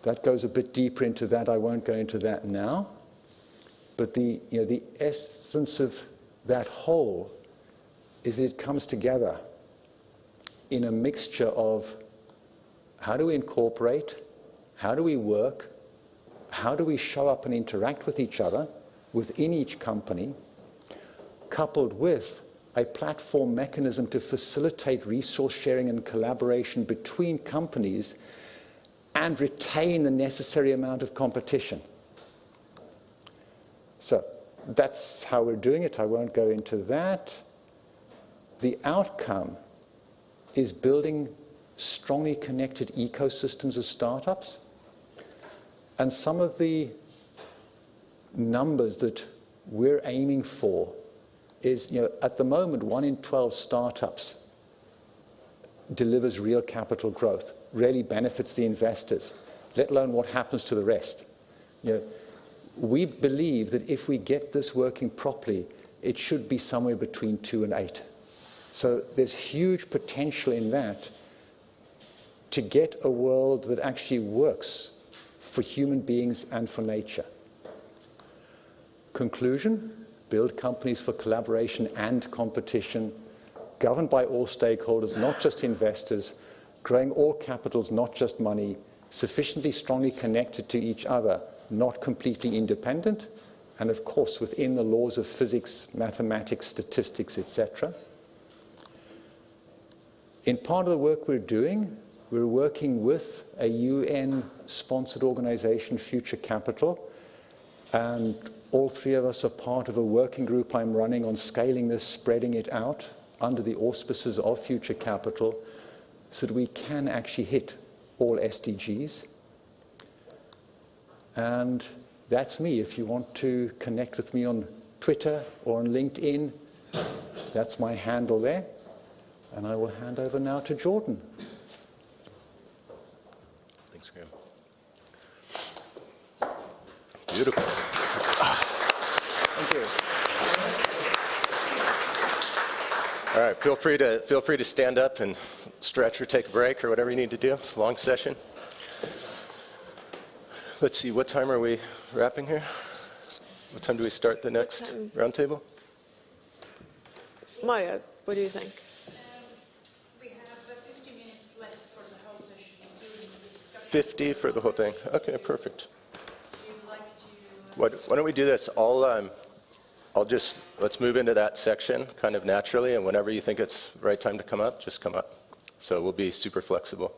That goes a bit deeper into that. I won't go into that now. But the essence of that whole is that it comes together in a mixture of how do we incorporate, how do we work, how do we show up and interact with each other within each company, coupled with a platform mechanism to facilitate resource sharing and collaboration between companies and retain the necessary amount of competition. So that's how we're doing it. I won't go into that. The outcome is building strongly connected ecosystems of startups. And some of the numbers that we're aiming for is, at the moment, 1 in 12 startups delivers real capital growth, really benefits the investors, let alone what happens to the rest. We believe that if we get this working properly, it should be somewhere between 2 and 8. So there's huge potential in that to get a world that actually works for human beings and for nature. Conclusion, build companies for collaboration and competition, governed by all stakeholders, not just investors, growing all capitals, not just money, sufficiently strongly connected to each other, not completely independent, and of course within the laws of physics, mathematics, statistics, etc. In part of the work we're doing, we're working with a UN-sponsored organization, Future Capital, and all 3 of us are part of a working group I'm running on scaling this, spreading it out under the auspices of Future Capital so that we can actually hit all SDGs. And that's me. If you want to connect with me on Twitter or on LinkedIn, that's my handle there. And I will hand over now to Jordan. Thanks, Graham. Beautiful. Thank you. All right, feel free to stand up and stretch or take a break or whatever you need to do. It's a long session. Let's see, what time are we wrapping here? What time do we start the next roundtable? Maria, what do you think? We have 50 minutes left for the whole session, including the discussion. 50 for the whole thing. Okay, perfect. You'd like to... Why don't we do this? I'll just, let's move into that section kind of naturally, and whenever you think it's the right time to come up, just come up. So we'll be super flexible.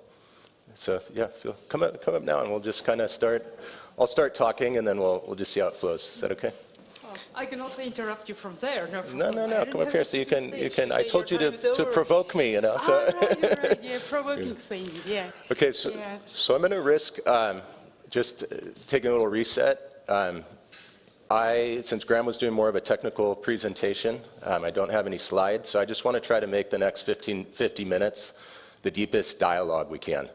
So yeah, come up now, and we'll just kind of start. I'll start talking, and then we'll just see how it flows. Is that okay? I can also interrupt you from there. No. Come up here, so you can. I told you to provoke me, So. Right. Yeah, provoking thing. Yeah. Okay, so I'm going to risk just taking a little reset. Since Graham was doing more of a technical presentation, I don't have any slides, so I just want to try to make the next 50 minutes the deepest dialogue we can.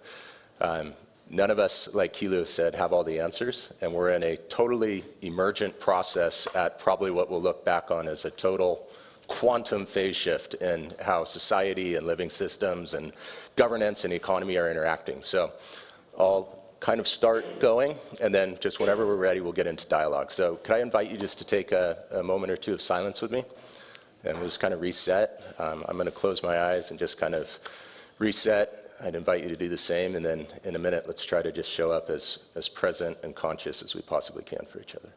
None of us, like Kilu said, have all the answers, and we're in a totally emergent process at probably what we'll look back on as a total quantum phase shift in how society and living systems and governance and economy are interacting. So I'll kind of start going, and then just whenever we're ready, we'll get into dialogue. So could I invite you just to take a moment or two of silence with me? And we'll just kind of reset. I'm going to close my eyes and just kind of reset. I'd invite you to do the same, and then in a minute, let's try to just show up as present and conscious as we possibly can for each other.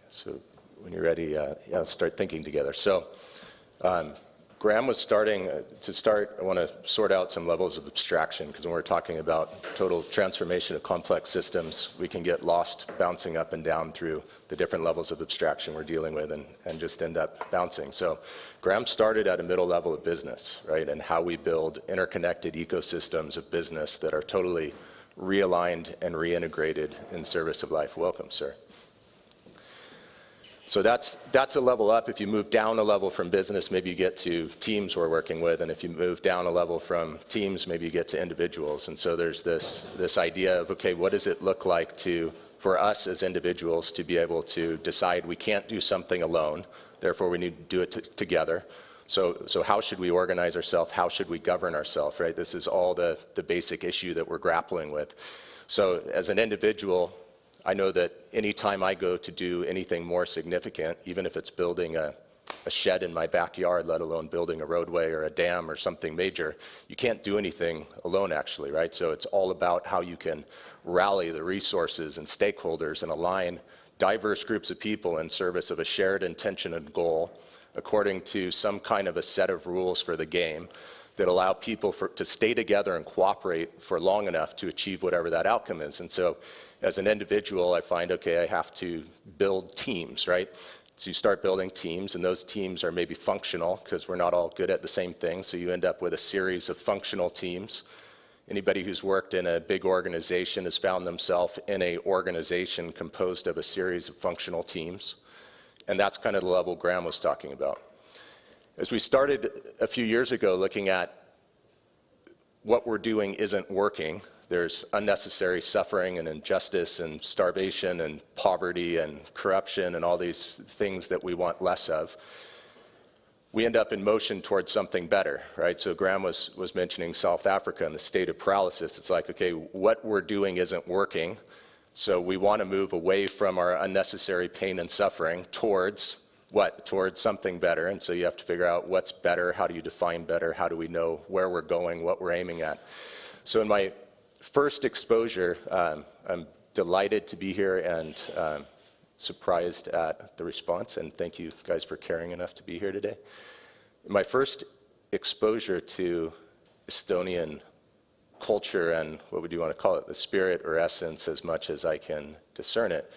So when you're ready, let's start thinking together. So Graham was starting, I want to sort out some levels of abstraction, because when we're talking about total transformation of complex systems, we can get lost bouncing up and down through the different levels of abstraction we're dealing with and just end up bouncing. So Graham started at a middle level of business, right, and how we build interconnected ecosystems of business that are totally realigned and reintegrated in service of life. Welcome, sir. So that's a level up. If you move down a level from business, maybe you get to teams we're working with, and if you move down a level from teams, maybe you get to individuals. And so there's this idea of, okay, what does it look like for us as individuals to be able to decide we can't do something alone, therefore we need to do it together. So how should we organize ourselves? How should we govern ourselves, right? This is all the basic issue that we're grappling with. So as an individual, I know that anytime I go to do anything more significant, even if it's building a shed in my backyard, let alone building a roadway or a dam or something major, you can't do anything alone, actually, right? So it's all about how you can rally the resources and stakeholders and align diverse groups of people in service of a shared intention and goal according to some kind of a set of rules for the game that allow people to stay together and cooperate for long enough to achieve whatever that outcome is. And so as an individual, I find, okay, I have to build teams, right? So you start building teams, and those teams are maybe functional because we're not all good at the same thing, so you end up with a series of functional teams. Anybody who's worked in a big organization has found themselves in an organization composed of a series of functional teams, and that's kind of the level Graham was talking about. As we started a few years ago looking at what we're doing isn't working, there's unnecessary suffering and injustice and starvation and poverty and corruption and all these things that we want less of, we end up in motion towards something better, right? So Graham was mentioning South Africa and the state of paralysis. It's like, okay, what we're doing isn't working, so we want to move away from our unnecessary pain and suffering towards what? Towards something better. And so you have to figure out what's better, how do you define better, how do we know where we're going, what we're aiming at. So in my first exposure, I'm delighted to be here and surprised at the response, and thank you guys for caring enough to be here today. My first exposure to Estonian culture and what would you want to call it, the spirit or essence as much as I can discern it,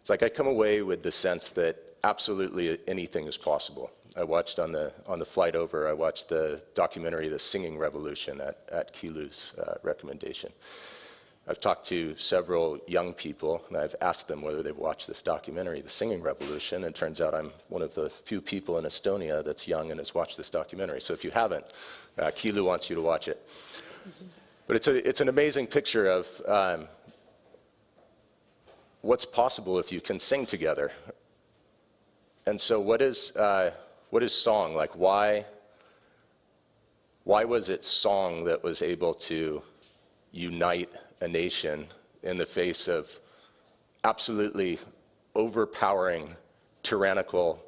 it's like I come away with the sense that absolutely anything is possible. I watched on the flight over, I watched the documentary The Singing Revolution at Kilu's recommendation. I've talked to several young people, and I've asked them whether they've watched this documentary, The Singing Revolution, and it turns out I'm one of the few people in Estonia that's young and has watched this documentary. So if you haven't, Kiilu wants you to watch it. But it's an amazing picture of what's possible if you can sing together. And so what is song? Like, why was it song that was able to unite a nation in the face of absolutely overpowering, tyrannical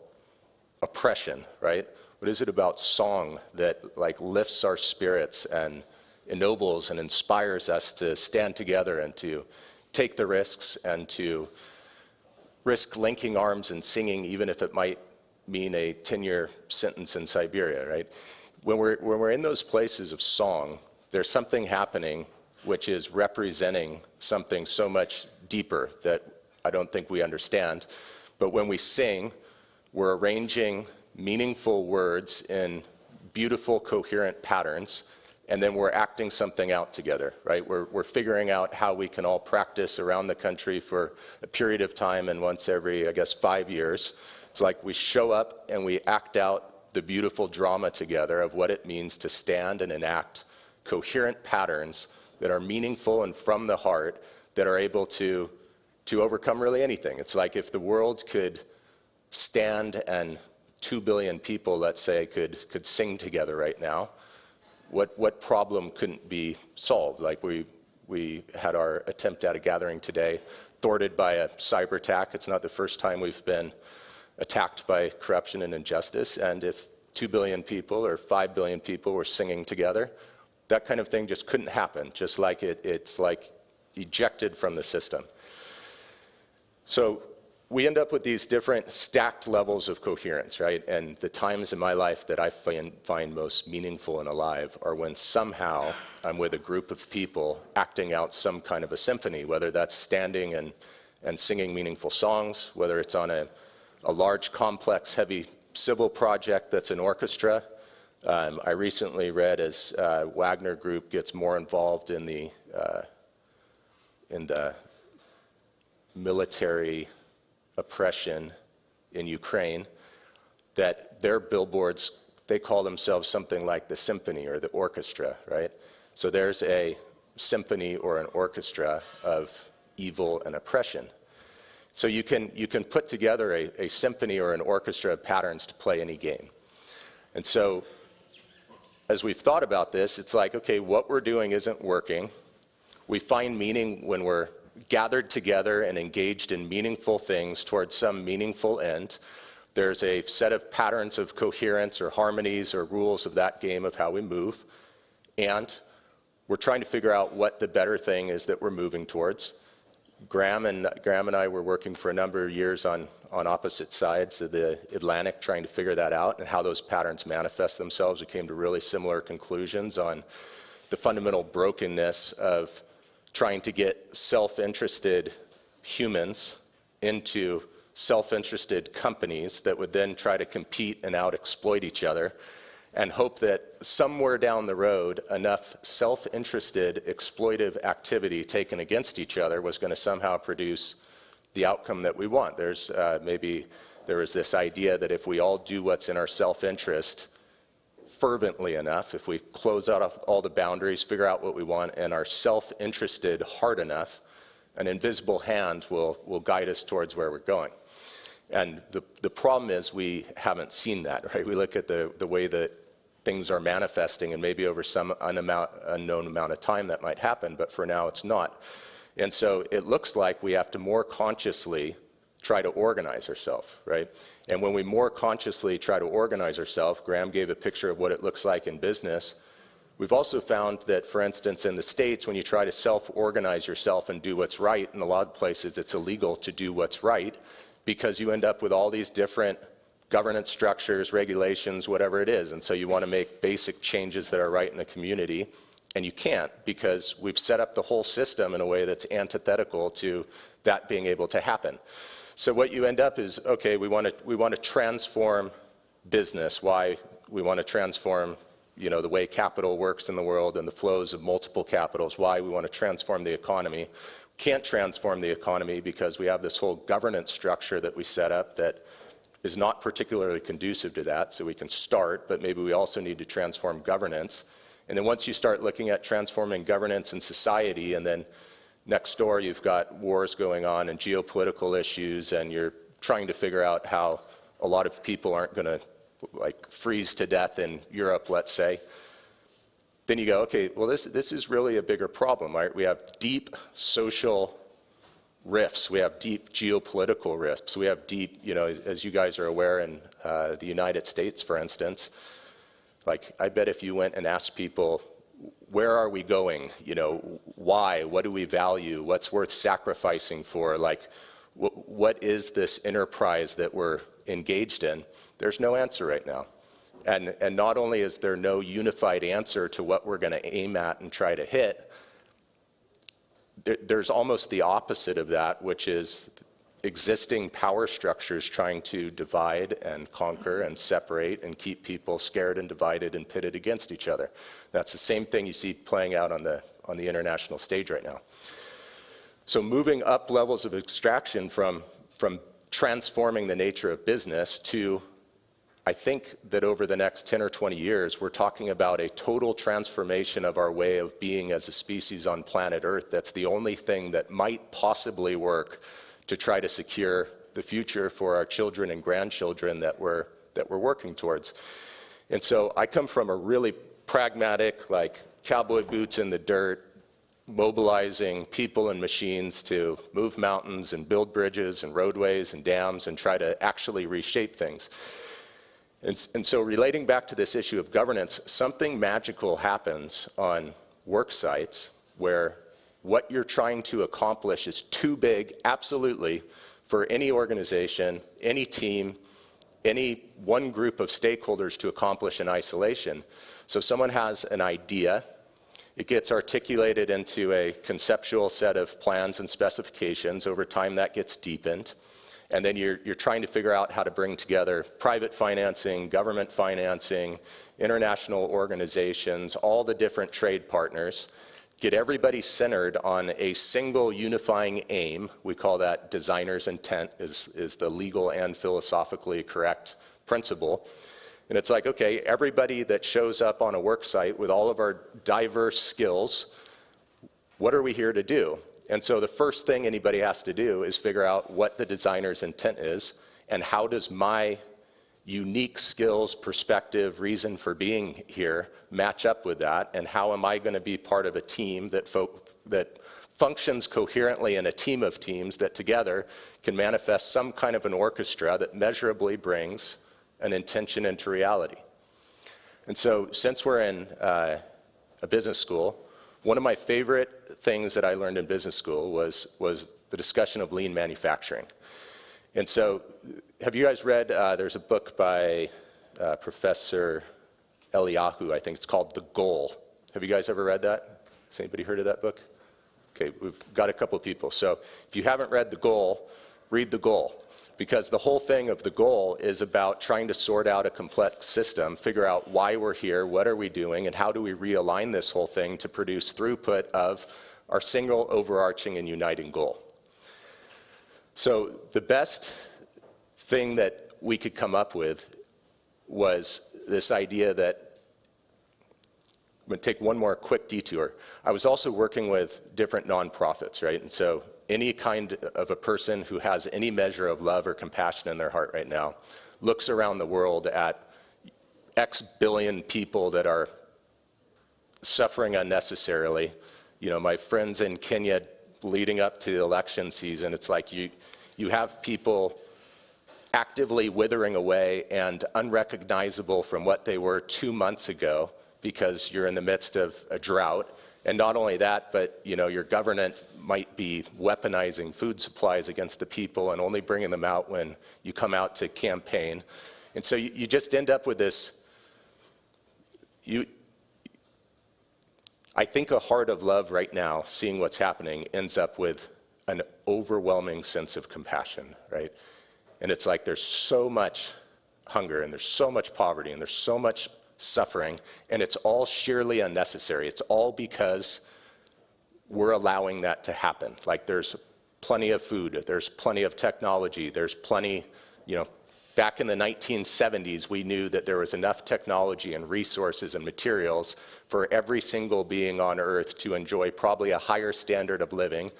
oppression, right? What is it about song that like lifts our spirits and ennobles and inspires us to stand together and to take the risks and to risk linking arms and singing, even if it might mean a 10-year sentence in Siberia, right? When we're in those places of song, there's something happening which is representing something so much deeper that I don't think we understand. But when we sing, we're arranging meaningful words in beautiful, coherent patterns, and then we're acting something out together, right? We're figuring out how we can all practice around the country for a period of time, and once every, I guess, 5 years. It's like we show up and we act out the beautiful drama together of what it means to stand and enact coherent patterns that are meaningful and from the heart, that are able to overcome really anything. It's like if the world could stand and 2 billion people, let's say, could sing together right now, what problem couldn't be solved? Like we had our attempt at a gathering today, thwarted by a cyber attack. It's not the first time we've been attacked by corruption and injustice, and if 2 billion people or 5 billion people were singing together, that kind of thing just couldn't happen, just like it's like ejected from the system. So we end up with these different stacked levels of coherence, right? And the times in my life that I find most meaningful and alive are when somehow I'm with a group of people acting out some kind of a symphony, whether that's standing and singing meaningful songs, whether it's on a large, complex, heavy civil project that's an orchestra. I recently read as Wagner Group gets more involved in the military oppression in Ukraine, that their billboards, they call themselves something like the symphony or the orchestra, right? So there's a symphony or an orchestra of evil and oppression. So you can put together a symphony or an orchestra of patterns to play any game. And so as we've thought about this, it's like, okay, what we're doing isn't working. We find meaning when we're gathered together and engaged in meaningful things towards some meaningful end. There's a set of patterns of coherence or harmonies or rules of that game of how we move. And we're trying to figure out what the better thing is that we're moving towards. Graham and I were working for a number of years on opposite sides of the Atlantic, trying to figure that out and how those patterns manifest themselves. We came to really similar conclusions on the fundamental brokenness of trying to get self-interested humans into self-interested companies that would then try to compete and out-exploit each other, and hope that somewhere down the road, enough self-interested exploitive activity taken against each other was going to somehow produce the outcome that we want. Maybe there was this idea that if we all do what's in our self-interest fervently enough, if we close out all the boundaries, figure out what we want, and are self-interested hard enough, an invisible hand will guide us towards where we're going. And the problem is we haven't seen that, right? We look at the way that things are manifesting, and maybe over some unknown amount of time that might happen, but for now it's not. And so it looks like we have to more consciously try to organize ourselves, right? And when we more consciously try to organize ourselves, Graham gave a picture of what it looks like in business. We've also found that, for instance, in the States, when you try to self-organize yourself and do what's right, in a lot of places it's illegal to do what's right, because you end up with all these different governance structures, regulations, whatever it is. And so you want to make basic changes that are right in the community, and you can't, because we've set up the whole system in a way that's antithetical to that being able to happen. So what you end up is, okay, we want to transform business. Why? We want to transform the way capital works in the world and the flows of multiple capitals, why we want to transform the economy. Can't transform the economy because we have this whole governance structure that we set up that is not particularly conducive to that, so we can start, but maybe we also need to transform governance. And then once you start looking at transforming governance and society, and then next door you've got wars going on and geopolitical issues, and you're trying to figure out how a lot of people aren't going to like freeze to death in Europe, let's say, then you go, okay, well this is really a bigger problem, right? We have deep social rifts, we have deep geopolitical rifts, we have deep, as you guys are aware in the United States, for instance, like I bet if you went and asked people, where are we going? Why? What do we value? What's worth sacrificing for? Like, what is this enterprise that we're engaged in? There's no answer right now. And not only is there no unified answer to what we're going to aim at and try to hit, there's almost the opposite of that, which is existing power structures trying to divide and conquer and separate and keep people scared and divided and pitted against each other. That's the same thing you see playing out on the international stage right now. So moving up levels of abstraction from transforming the nature of business to, I think that over the next 10 or 20 years, we're talking about a total transformation of our way of being as a species on planet Earth. That's the only thing that might possibly work to try to secure the future for our children and grandchildren that we're working towards. And so I come from a really pragmatic, like cowboy boots in the dirt, mobilizing people and machines to move mountains and build bridges and roadways and dams and try to actually reshape things. And so relating back to this issue of governance, something magical happens on work sites where what you're trying to accomplish is too big, absolutely, for any organization, any team, any one group of stakeholders to accomplish in isolation. So someone has an idea, it gets articulated into a conceptual set of plans and specifications. Over time, that gets deepened. And then you're trying to figure out how to bring together private financing, government financing, international organizations, all the different trade partners, get everybody centered on a single unifying aim. We call that designer's intent, is the legal and philosophically correct principle. And it's like, okay, everybody that shows up on a work site with all of our diverse skills, what are we here to do? And so the first thing anybody has to do is figure out what the designer's intent is, and how does my unique skills, perspective, reason for being here match up with that, and how am I going to be part of a team that functions coherently in a team of teams that together can manifest some kind of an orchestra that measurably brings an intention into reality. And so since we're in a business school, one of my favorite things that I learned in business school was the discussion of lean manufacturing. And so, have you guys read, there's a book by Professor Eliyahu, I think it's called The Goal. Have you guys ever read that? Has anybody heard of that book? Okay, we've got a couple people. So if you haven't read The Goal, read The Goal. Because the whole thing of The Goal is about trying to sort out a complex system, figure out why we're here, what are we doing, and how do we realign this whole thing to produce throughput of our single overarching and uniting goal. So the best thing that we could come up with was this idea that, I'm going to take one more quick detour. I was also working with different nonprofits, right? And so any kind of a person who has any measure of love or compassion in their heart right now looks around the world at X billion people that are suffering unnecessarily. My friends in Kenya leading up to the election season, it's like you have people actively withering away and unrecognizable from what they were 2 months ago because you're in the midst of a drought. And not only that, but your government might be weaponizing food supplies against the people and only bringing them out when you come out to campaign. And so you just end up with this, I think a heart of love right now, seeing what's happening, ends up with an overwhelming sense of compassion, right? And it's like there's so much hunger and there's so much poverty and there's so much suffering, and it's all sheerly unnecessary. It's all because we're allowing that to happen. Like there's plenty of food, there's plenty of technology, there's plenty, back in the 1970s, we knew that there was enough technology and resources and materials for every single being on Earth to enjoy probably a higher standard of living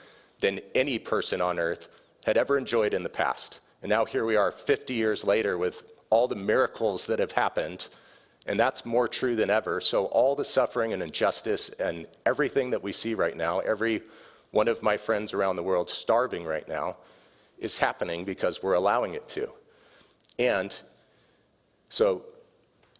than any person on Earth had ever enjoyed in the past. And now here we are 50 years later with all the miracles that have happened, and that's more true than ever. So all the suffering and injustice and everything that we see right now, every one of my friends around the world starving right now, is happening because we're allowing it to. And so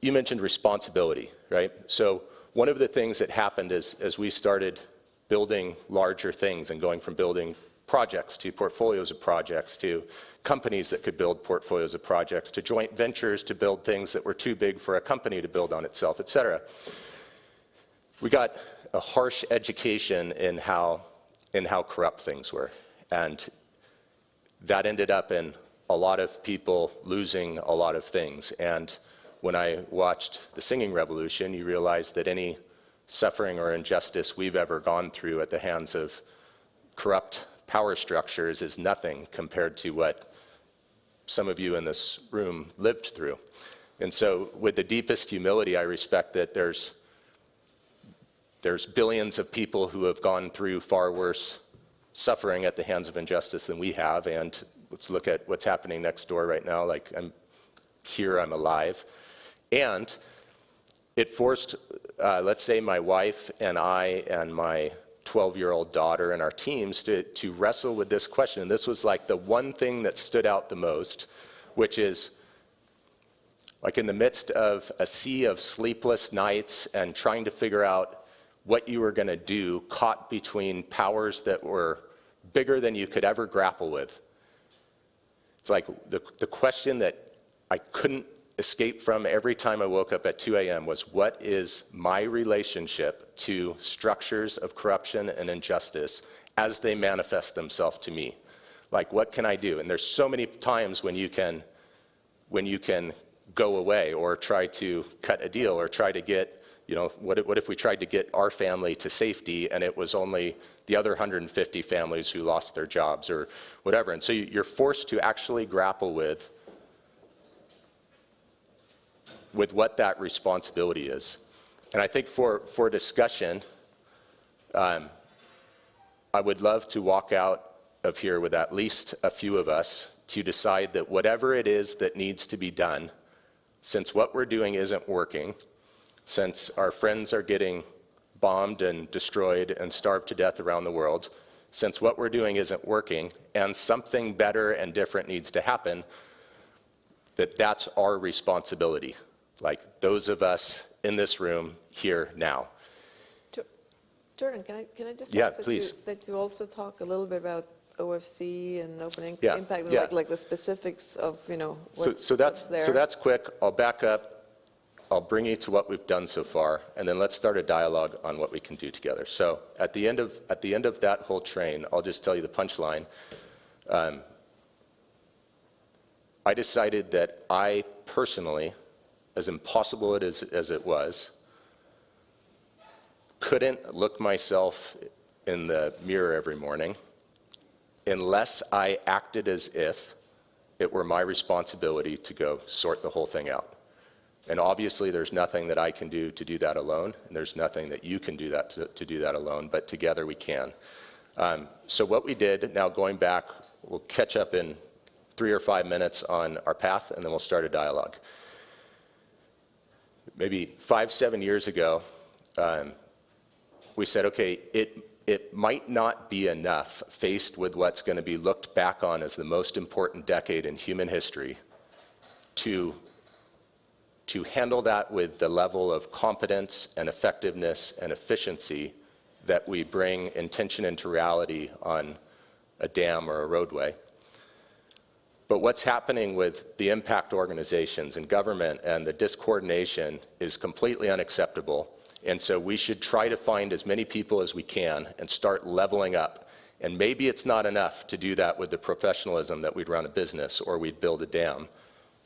you mentioned responsibility, right? So one of the things that happened as we started building larger things and going from building projects to portfolios of projects to companies that could build portfolios of projects to joint ventures to build things that were too big for a company to build on itself, et cetera. We got a harsh education in how corrupt things were. And that ended up in a lot of people losing a lot of things. And when I watched the singing revolution, you realize that any suffering or injustice we've ever gone through at the hands of corrupt power structures is nothing compared to what some of you in this room lived through. And so with the deepest humility, I respect that there's billions of people who have gone through far worse suffering at the hands of injustice than we have, and let's look at what's happening next door right now. Like, I'm here, I'm alive. And it forced, let's say, my wife and I and my 12-year-old daughter and our teams to wrestle with this question. And this was like the one thing that stood out the most, which is, like in the midst of a sea of sleepless nights and trying to figure out what you were going to do, caught between powers that were bigger than you could ever grapple with. It's like the question that I couldn't escape from every time I woke up at 2 a.m. was, what is my relationship to structures of corruption and injustice as they manifest themselves to me? Like, what can I do? And there's so many times when you can go away or try to cut a deal or try to get, what if we tried to get our family to safety and it was only the other 150 families who lost their jobs or whatever. And so you're forced to actually grapple with what that responsibility is. And I think for discussion, I would love to walk out of here with at least a few of us to decide that whatever it is that needs to be done, since what we're doing isn't working, since our friends are getting bombed and destroyed and starved to death around the world, since what we're doing isn't working and something better and different needs to happen, that's our responsibility. Like those of us in this room here now. Jordan, can I just ask that you also talk a little bit about OFC and open impact, yeah. like the specifics of what's there. So that's quick. I'll back up. I'll bring you to what we've done so far, and then let's start a dialogue on what we can do together. So at the end of that whole train, I'll just tell you the punchline. I decided that I personally, as impossible as it was, couldn't look myself in the mirror every morning unless I acted as if it were my responsibility to go sort the whole thing out. And obviously there's nothing that I can do to do that alone, and there's nothing that you can do that to do that alone, but together we can. So what we did, now going back, we'll catch up in 3 or 5 minutes on our path, and then we'll start a dialogue. Maybe 5-7 years ago, we said, okay, it might not be enough, faced with what's going to be looked back on as the most important decade in human history, to handle that with the level of competence and effectiveness and efficiency that we bring intention into reality on a dam or a roadway. But what's happening with the impact organizations and government and the discoordination is completely unacceptable. And so we should try to find as many people as we can and start leveling up. And maybe it's not enough to do that with the professionalism that we'd run a business or we'd build a dam.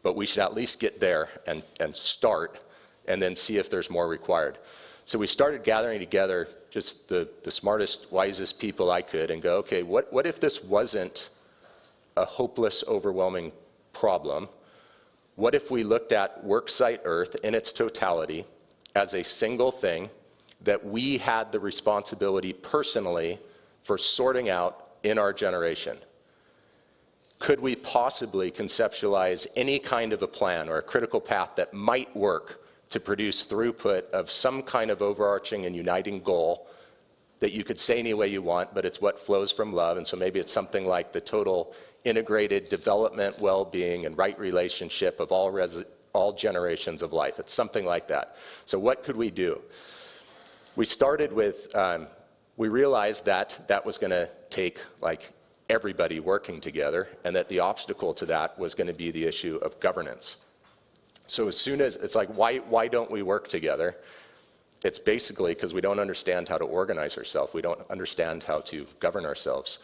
But we should at least get there and start and then see if there's more required. So we started gathering together just the smartest, wisest people I could and go, okay, what if this wasn't a hopeless, overwhelming problem? What if we looked at worksite Earth in its totality as a single thing that we had the responsibility personally for sorting out in our generation? Could we possibly conceptualize any kind of a plan or a critical path that might work to produce throughput of some kind of overarching and uniting goal that you could say any way you want, but it's what flows from love? And so maybe it's something like the total integrated development, well-being, and right relationship of all generations of life. It's something like that. So what could we do? We started with, we realized that that was going to take like everybody working together, and that the obstacle to that was going to be the issue of governance. So as soon as, it's like, why don't we work together? It's basically because we don't understand how to organize ourselves. We don't understand how to govern ourselves.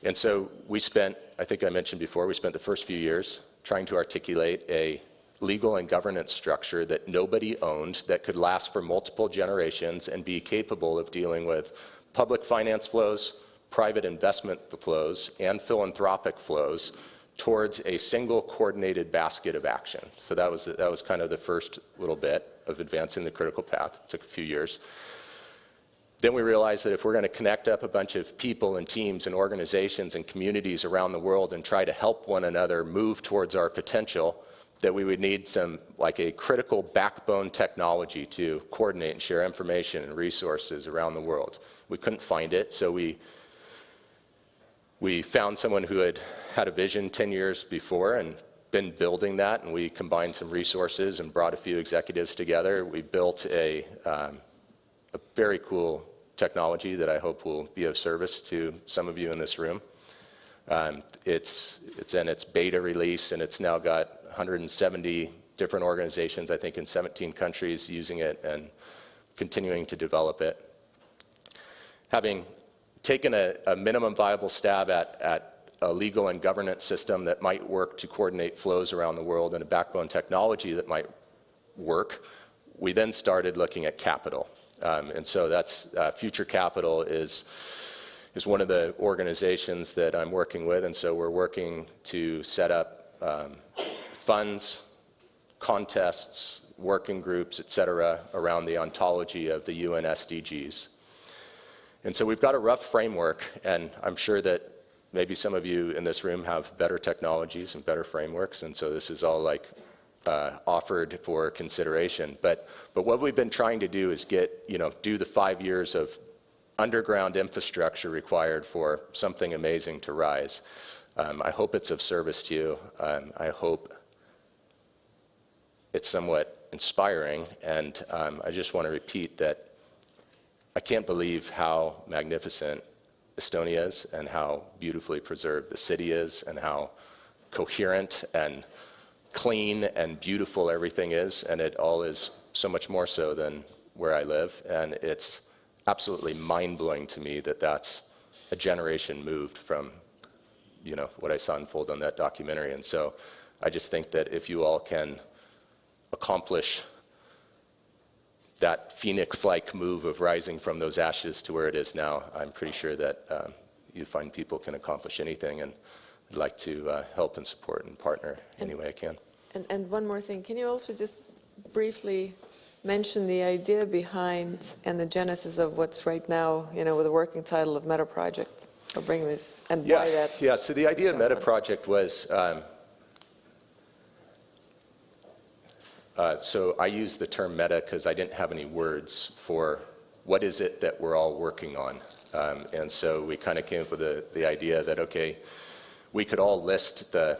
And so we spent, I think I mentioned before, we spent the first few years trying to articulate a legal and governance structure that nobody owned, that could last for multiple generations and be capable of dealing with public finance flows, private investment flows, and philanthropic flows towards a single coordinated basket of action. So that was kind of the first little bit of advancing the critical path. It took a few years. Then we realized that if we're going to connect up a bunch of people and teams and organizations and communities around the world and try to help one another move towards our potential, that we would need some, like a critical backbone technology to coordinate and share information and resources around the world. We couldn't find it, so we found someone who had had a vision 10 years before and been building that, and we combined some resources and brought a few executives together. We built a very cool technology that I hope will be of service to some of you in this room. It's in its beta release, and it's now got 170 different organizations, I think in 17 countries, using it and continuing to develop it. Having taken a minimum viable stab at a legal and governance system that might work to coordinate flows around the world and a backbone technology that might work, we then started looking at capital. And so that's Future Capital is one of the organizations that I'm working with, and so we're working to set up funds, contests, working groups, et cetera, around the ontology of the UN SDGs. And so we've got a rough framework, and I'm sure that maybe some of you in this room have better technologies and better frameworks, and so this is all like offered for consideration. But what we've been trying to do is do the 5 years of underground infrastructure required for something amazing to rise. I hope it's of service to you. I hope it's somewhat inspiring, and I just want to repeat that I can't believe how magnificent Estonia is and how beautifully preserved the city is and how coherent and clean and beautiful everything is, and it all is so much more so than where I live. And it's absolutely mind-blowing to me that that's a generation moved from what I saw unfold on that documentary. And so I just think that if you all can accomplish that phoenix-like move of rising from those ashes to where it is now, I'm pretty sure that you find people can accomplish anything, and I'd like to help and support and partner any way I can. And one more thing, can you also just briefly mention the idea behind and the genesis of what's right now, with the working title of Meta Project? I'll bring this and why that. Yeah, so the idea of Meta Project was, so I use the term meta because I didn't have any words for what is it that we're all working on. And so we kind of came up with the idea that, okay, we could all list the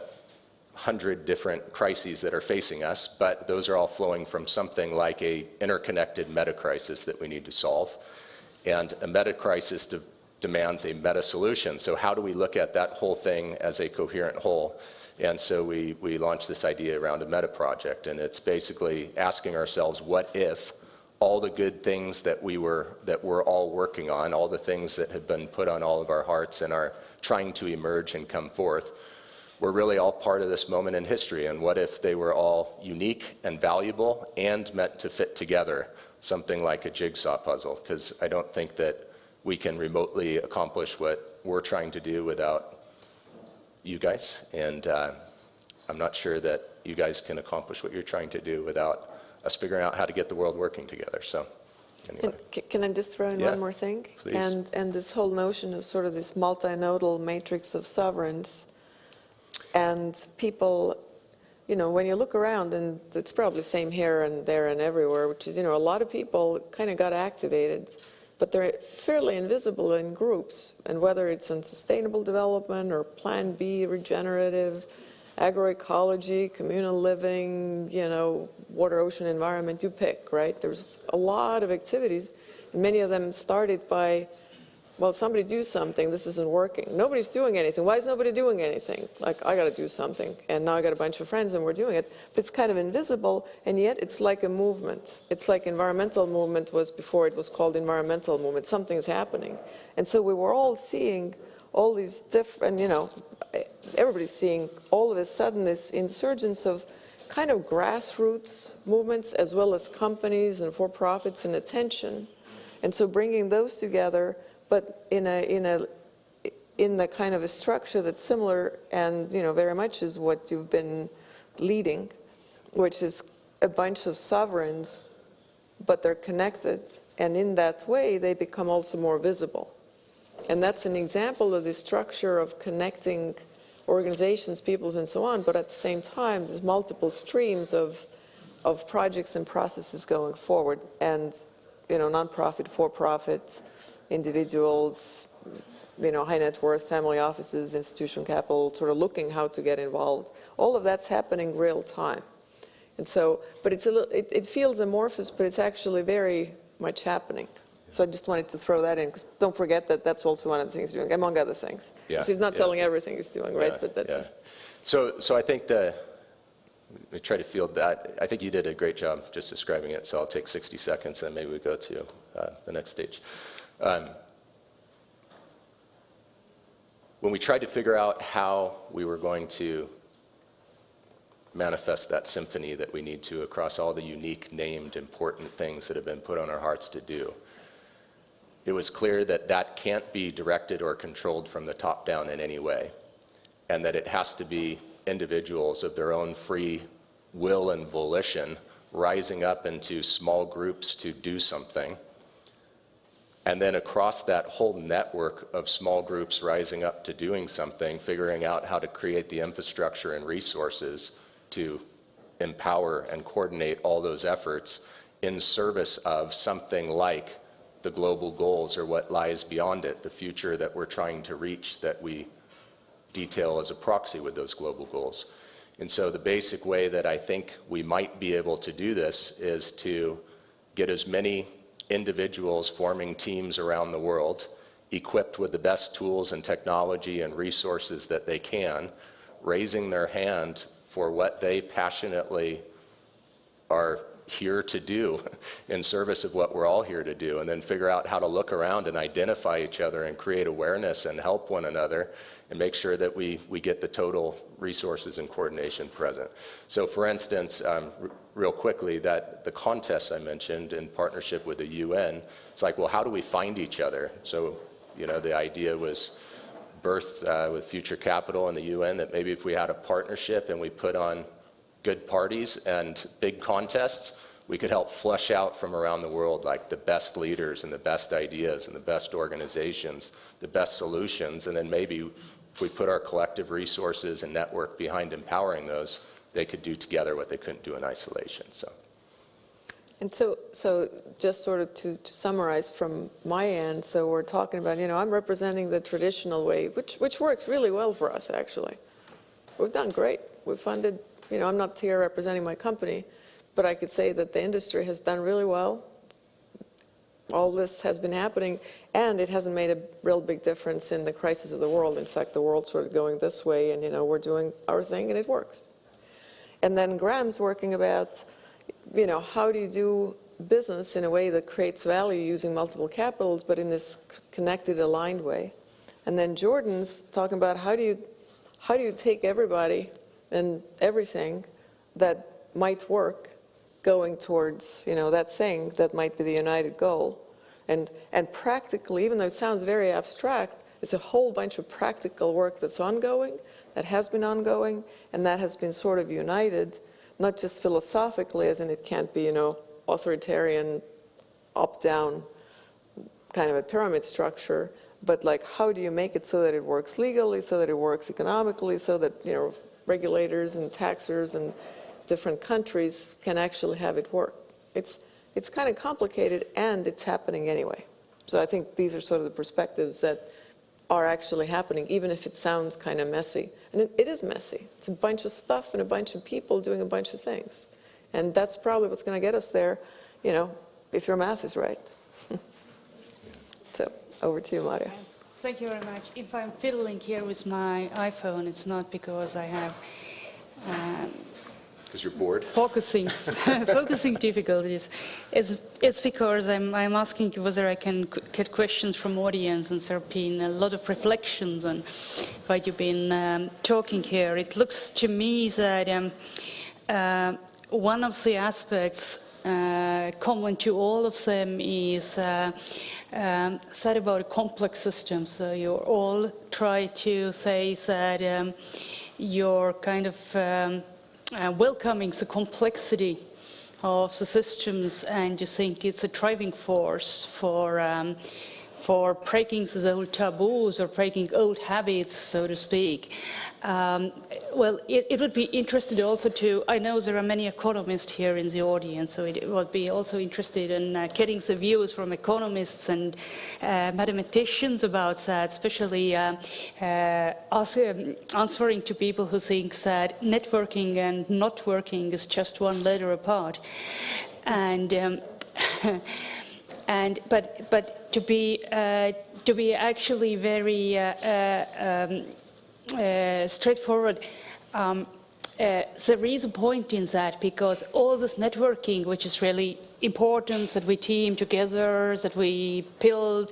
100 different crises that are facing us, but those are all flowing from something like a interconnected meta crisis that we need to solve. And a meta crisis demands a meta solution. So how do we look at that whole thing as a coherent whole? And so we launched this idea around a meta project, and it's basically asking ourselves, what if all the good things that we're all working on, all the things that have been put on all of our hearts and are trying to emerge and come forth, we're really all part of this moment in history, and what if they were all unique and valuable and meant to fit together, something like a jigsaw puzzle, because I don't think that we can remotely accomplish what we're trying to do without you guys, and I'm not sure that you guys can accomplish what you're trying to do without us figuring out how to get the world working together. So anyway. Can I just throw in Yeah, one more thing? please. And this whole notion of sort of this multinodal matrix of sovereigns, and people, you know, when you look around, and it's probably the same here and there and everywhere, which is, you know, a lot of people kind of got activated, but they're fairly invisible in groups. And whether it's on sustainable development or Plan B, regenerative, agroecology, communal living, you know, water, ocean, environment, you pick, right? There's a lot of activities, and many of them started by, well, somebody do something, this isn't working. Nobody's doing anything. Why is nobody doing anything? Like, I got to do something, and now I got a bunch of friends and we're doing it. But it's kind of invisible, and yet it's like a movement. It's like environmental movement was before it was called environmental movement. Something's happening. And so we were all seeing all these different, you know, everybody's seeing all of a sudden this insurgence of kind of grassroots movements as well as companies and for-profits and attention. And so bringing those together, but in the kind of a structure that's similar and, you know, very much is what you've been leading, which is a bunch of sovereigns, but they're connected, and in that way they become also more visible. And that's an example of the structure of connecting organizations, peoples, and so on, but at the same time there's multiple streams of projects and processes going forward, and, you know, nonprofit, for-profit, individuals, you know, high net worth, family offices, institutional capital, sort of looking how to get involved. All of that's happening real time. And so, but it's a little, it feels amorphous, but it's actually very much happening. So I just wanted to throw that in, because don't forget that that's also one of the things you're doing, among other things. Yeah, so he's not telling everything he's doing, right? Yeah, But that's yeah. just... So I think we try to field that. I think you did a great job just describing it, so I'll take 60 seconds and maybe we go to the next stage. When we tried to figure out how we were going to manifest that symphony that we need to across all the unique, named, important things that have been put on our hearts to do, it was clear that that can't be directed or controlled from the top down in any way, and that it has to be individuals of their own free will and volition rising up into small groups to do something. And then across that whole network of small groups rising up to doing something, figuring out how to create the infrastructure and resources to empower and coordinate all those efforts in service of something like the global goals or what lies beyond it, the future that we're trying to reach that we detail as a proxy with those global goals. And so the basic way that I think we might be able to do this is to get as many individuals forming teams around the world, equipped with the best tools and technology and resources that they can, raising their hand for what they passionately are here to do in service of what we're all here to do, and then figure out how to look around and identify each other and create awareness and help one another and make sure that we get the total resources and coordination present. So for instance, real quickly, that the contests I mentioned in partnership with the UN, it's like, well, how do we find each other? So, you know, the idea was birthed with Future Capital and the UN that maybe if we had a partnership and we put on good parties and big contests, we could help flesh out from around the world like the best leaders and the best ideas and the best organizations, the best solutions, and then maybe if we put our collective resources and network behind empowering those, they could do together what they couldn't do in isolation. So. And so just sort of to summarize from my end, so we're talking about, you know, I'm representing the traditional way, which works really well for us, actually. We've done great. We've funded, you know, I'm not here representing my company, but I could say that the industry has done really well. All this has been happening, and it hasn't made a real big difference in the crisis of the world. In fact, the world's sort of going this way, and, you know, we're doing our thing, and it works. And then Graham's working about, you know, how do you do business in a way that creates value using multiple capitals, but in this connected, aligned way. And then Jordan's talking about how do how do you take everybody and everything that might work going towards, that thing that might be the united goal? And practically, even though it sounds very abstract, it's a whole bunch of practical work that's ongoing, that has been ongoing, and that has been sort of united, not just philosophically, as in it can't be, authoritarian, up-down kind of a pyramid structure, but like how do you make it so that it works legally, so that it works economically, so that, regulators and taxers and different countries can actually have it work. It's kind of complicated, and it's happening anyway. So I think these are sort of the perspectives that are actually happening, even if it sounds kind of messy. And it is messy. It's a bunch of stuff and a bunch of people doing a bunch of things. And that's probably what's going to get us there, if your math is right. So over to you, Maria. Thank you very much. If I'm fiddling here with my iPhone, it's not because I have Because you're bored? focusing difficulties. It's because I'm asking whether I can get questions from audience, and there have been a lot of reflections on what you've been talking here. It looks to me that one of the aspects common to all of them is said about a complex system. So you all try to say that you're kind of welcoming the complexity of the systems, and you think it's a driving force for breaking the old taboos or breaking old habits, so to speak. Well, it would be interesting also to, I know there are many economists here in the audience, so it would be also interested in getting the views from economists and mathematicians about that, especially also answering to people who think that networking and not working is just one letter apart. And but to be actually very straightforward, there is a point in that, because all this networking, which is really important, that we team together, that we build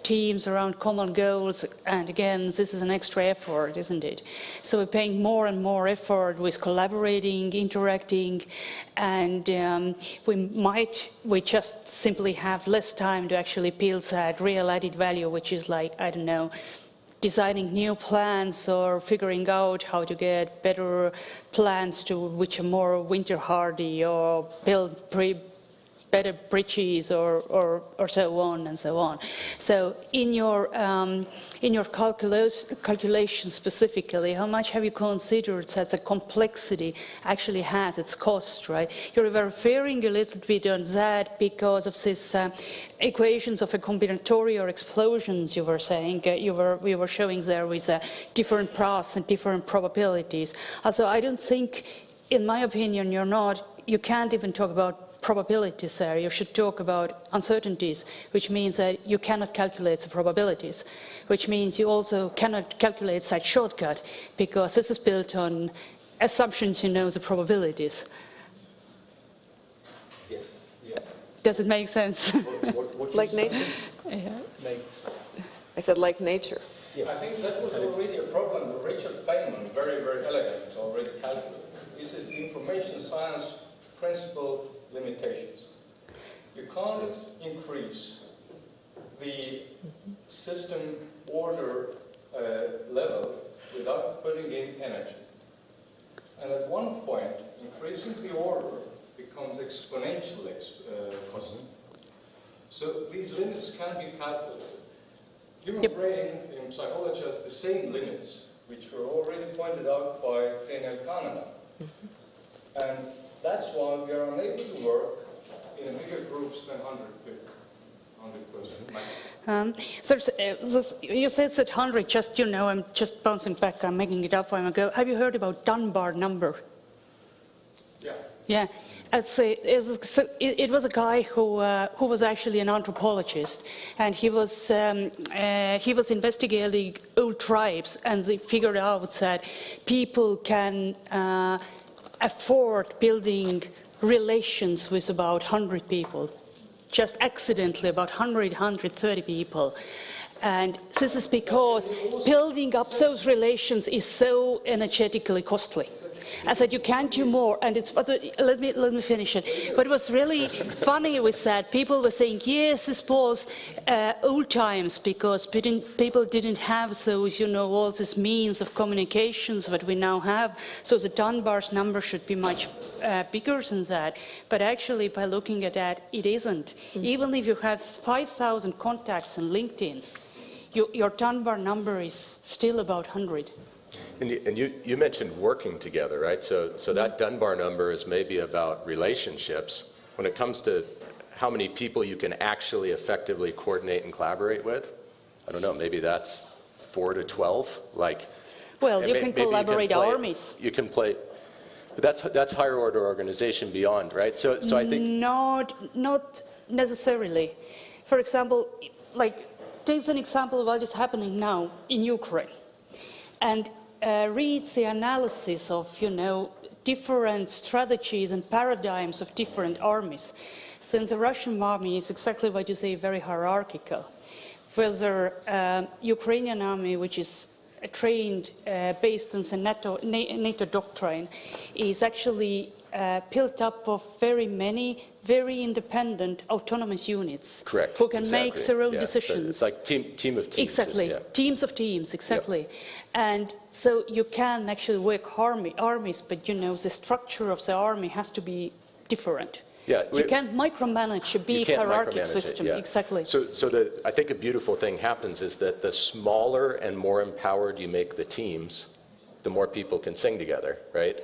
teams around common goals, and again, this is an extra effort, isn't it? So we're paying more and more effort with collaborating, interacting, and we just simply have less time to actually build that real added value, which is like, I don't know, designing new plans or figuring out how to get better plans which are more winter hardy, or build better bridges or so on and so on. So in your calculation specifically, how much have you considered that the complexity actually has its cost, right? You're referring a little bit on that because of these equations of a combinatorial or explosions you were saying, we were showing there with different paths and different probabilities. Although I don't think, in my opinion, you can't even talk about probabilities there. You should talk about uncertainties, which means that you cannot calculate the probabilities, which means you also cannot calculate that shortcut, because this is built on assumptions, the probabilities. Yes. Yeah. Does it make sense? What Like nature? Yeah. I said like nature. Yes. I think that was already a problem that Richard Feynman, very, very elegant, already calculated. This is the information science principle limitations. You can't increase the system order level without putting in energy. And at one point, increasing the order becomes exponential cost. So these limits can be calculated. Human brain in psychology has the same limits, which were already pointed out by Daniel Kahneman. And that's why we are unable to work in bigger groups than 100 people, 100%. You said that 100, just, I'm just bouncing back, I'm making it up while ago. Have you heard about Dunbar number? Yeah. Yeah. It was a guy who was actually an anthropologist, and he was investigating old tribes, and they figured out that people can afford building relations with about 100 people, just accidentally about 100, 130 people. And this is because building up those relations is so energetically costly. I said you can't do more, and it's, let me finish it. What was really funny was that people were saying, yes, this was old times, because people didn't have those, you know, all these means of communications that we now have, so the Dunbar's number should be much bigger than that. But actually, by looking at that, it isn't. Even if you have 5,000 contacts on LinkedIn, your Dunbar number is still about 100. And you mentioned working together, right? So that Dunbar number is maybe about relationships. When it comes to how many people you can actually effectively coordinate and collaborate with, I don't know, maybe that's 4 to 12. Like, well, you can collaborate armies. You can play, but that's higher order organization beyond, right? So I think not necessarily. For example, like take an example of what is happening now in Ukraine, and read the analysis of, you know, different strategies and paradigms of different armies. Since the Russian army is exactly what you say, very hierarchical. Whether Ukrainian army, which is trained based on the NATO doctrine, is actually built up of very many very independent autonomous units. Correct. Who can exactly. make their own Yeah. decisions. So it's like team of teams. Exactly. Yeah. Teams of teams, exactly. Yep. And so you can actually work armies, but you know the structure of the army has to be different. Yeah, you can't micromanage a big hierarchical system. Yeah. Exactly. So I think a beautiful thing happens is that the smaller and more empowered you make the teams, the more people can sing together, right?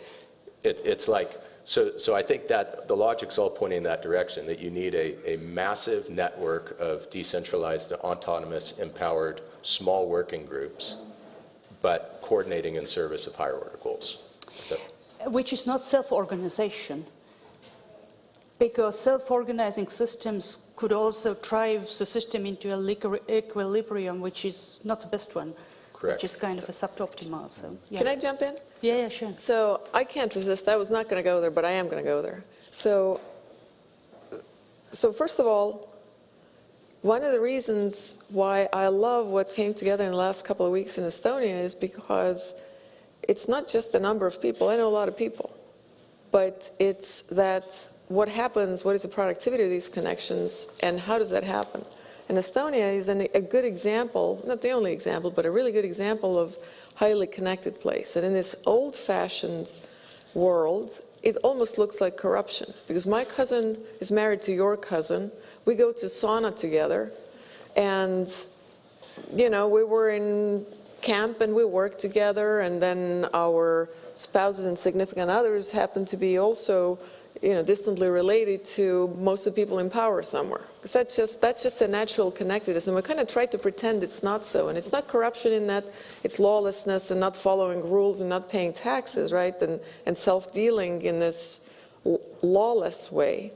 It's like, so I think that the logic's all pointing in that direction, that you need a massive network of decentralized, autonomous, empowered, small working groups, but coordinating in service of higher order goals. So. Which is not self-organization. Because self-organizing systems could also drive the system into an equilibrium, which is not the best one. Correct. Which is kind of a suboptimal. So, yeah. Can I jump in? Yeah, sure. So I can't resist. I was not going to go there, but I am going to go there. So first of all, one of the reasons why I love what came together in the last couple of weeks in Estonia is because it's not just the number of people. I know a lot of people. But it's that what happens, what is the productivity of these connections, and how does that happen? And Estonia is a good example, not the only example, but a really good example of highly connected place. And in this old-fashioned world, it almost looks like corruption, because my cousin is married to your cousin. We go to sauna together, and, you know, we were in camp and we worked together, and then our spouses and significant others happen to be also, you know, distantly related to most of the people in power somewhere. Because that's just a natural connectedness. And we kind of try to pretend it's not so. And it's not corruption in that it's lawlessness and not following rules and not paying taxes, right? And self-dealing in this lawless way.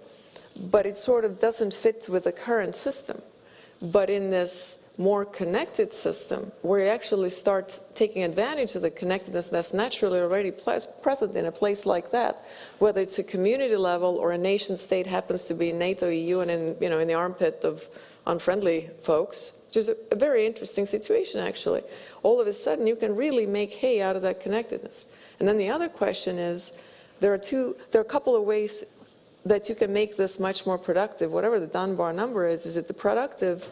But it sort of doesn't fit with the current system. But in this more connected system, where you actually start taking advantage of the connectedness that's naturally already present in a place like that, whether it's a community level or a nation state happens to be in NATO, EU, and in the armpit of unfriendly folks, which is a very interesting situation, actually. All of a sudden, you can really make hay out of that connectedness. And then the other question is, there are a couple of ways that you can make this much more productive. Whatever the Dunbar number is it the productive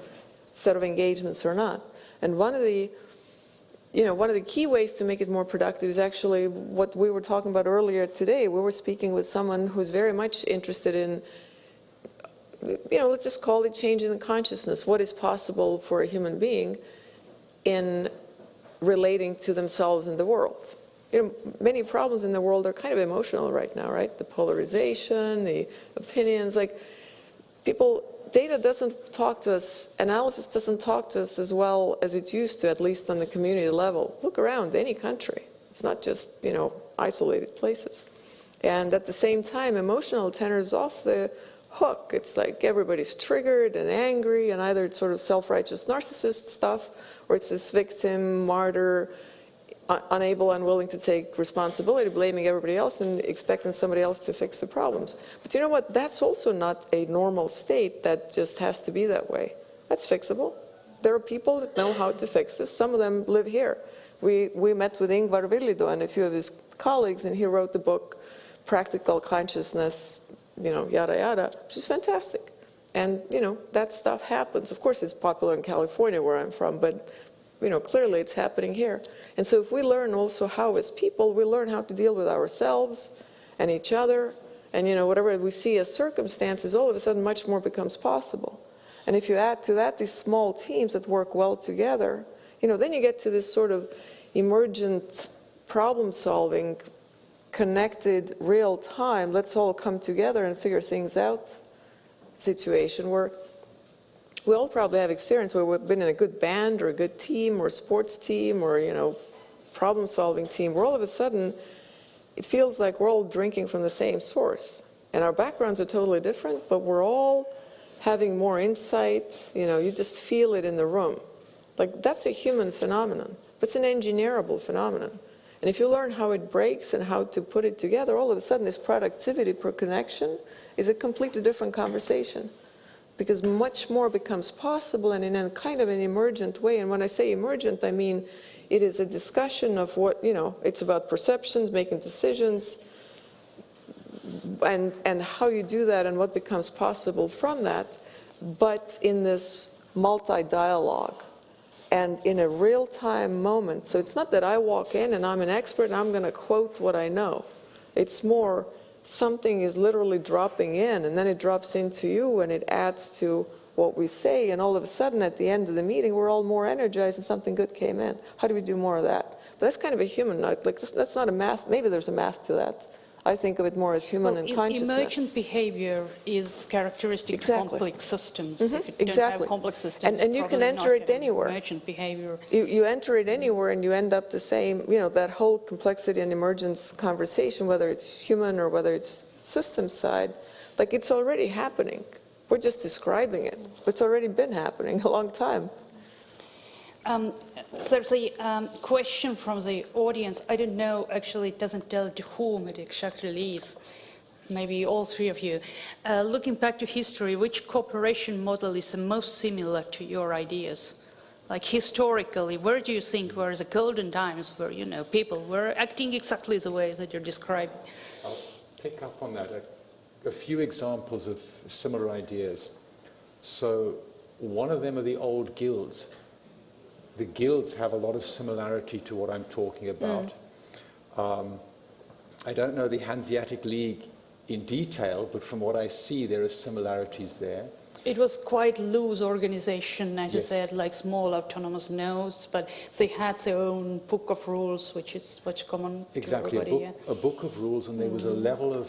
set of engagements or not? And one of the key ways to make it more productive is actually what we were talking about earlier today. We were speaking with someone who's very much interested in, let's just call it changing the consciousness. What is possible for a human being in relating to themselves and the world? Many problems in the world are kind of emotional right now, right? The polarization, the opinions, like data doesn't talk to us, analysis doesn't talk to us as well as it used to, at least on the community level. Look around any country. It's not just, isolated places. And at the same time, emotional tenor is off the hook. It's like everybody's triggered and angry, and either it's sort of self-righteous narcissist stuff, or it's this victim, martyr, unable, unwilling to take responsibility, blaming everybody else and expecting somebody else to fix the problems. But you know what? That's also not a normal state that just has to be that way. That's fixable. there are people that know how to fix this. Some of them live here. We met with Ingvar Villido and a few of his colleagues, and he wrote the book Practical Consciousness, yada, yada, which is fantastic. And, that stuff happens. Of course, it's popular in California, where I'm from, but, clearly it's happening here. And so if we learn also how, as people, we learn how to deal with ourselves and each other, and, whatever we see as circumstances, all of a sudden much more becomes possible. And if you add to that these small teams that work well together, then you get to this sort of emergent problem-solving, connected, real-time, let's all come together and figure things out situation where we all probably have experience where we've been in a good band or a good team or sports team or, problem-solving team, where all of a sudden it feels like we're all drinking from the same source. And our backgrounds are totally different, but we're all having more insight, you just feel it in the room. Like, that's a human phenomenon. It's an engineerable phenomenon. And if you learn how it breaks and how to put it together, all of a sudden this productivity per connection is a completely different conversation. Because much more becomes possible and in a kind of an emergent way. And when I say emergent, I mean it is a discussion of what, it's about perceptions, making decisions, and how you do that and what becomes possible from that, but in this multi-dialogue. And in a real-time moment. So it's not that I walk in and I'm an expert and I'm going to quote what I know. It's more something is literally dropping in, and then it drops into you and it adds to what we say, and all of a sudden at the end of the meeting we're all more energized and something good came in. How do we do more of that? But that's kind of a human, like that's not a math, maybe there's a math to that. I think of it more as human and consciousness. Emergent behavior is characteristic of complex systems. If you don't have complex systems, and you can enter it anywhere. Emergent behavior. You enter it anywhere and you end up the same, that whole complexity and emergence conversation, whether it's human or whether it's system side, like it's already happening. We're just describing it. It's already been happening a long time. There's a question from the audience. I don't know, actually, it doesn't tell to whom it exactly is. Maybe all three of you. Looking back to history, which cooperation model is the most similar to your ideas? Like historically, where do you think were the golden times where, people were acting exactly the way that you're describing? I'll pick up on that. A few examples of similar ideas. So one of them are the old guilds. The guilds have a lot of similarity to what I'm talking about. I don't know the Hanseatic League in detail, but from what I see, there are similarities there. It was quite loose organization, as you said, like small autonomous nodes, but they had their own book of rules, which is much common to everybody. A book of rules, and there was a level of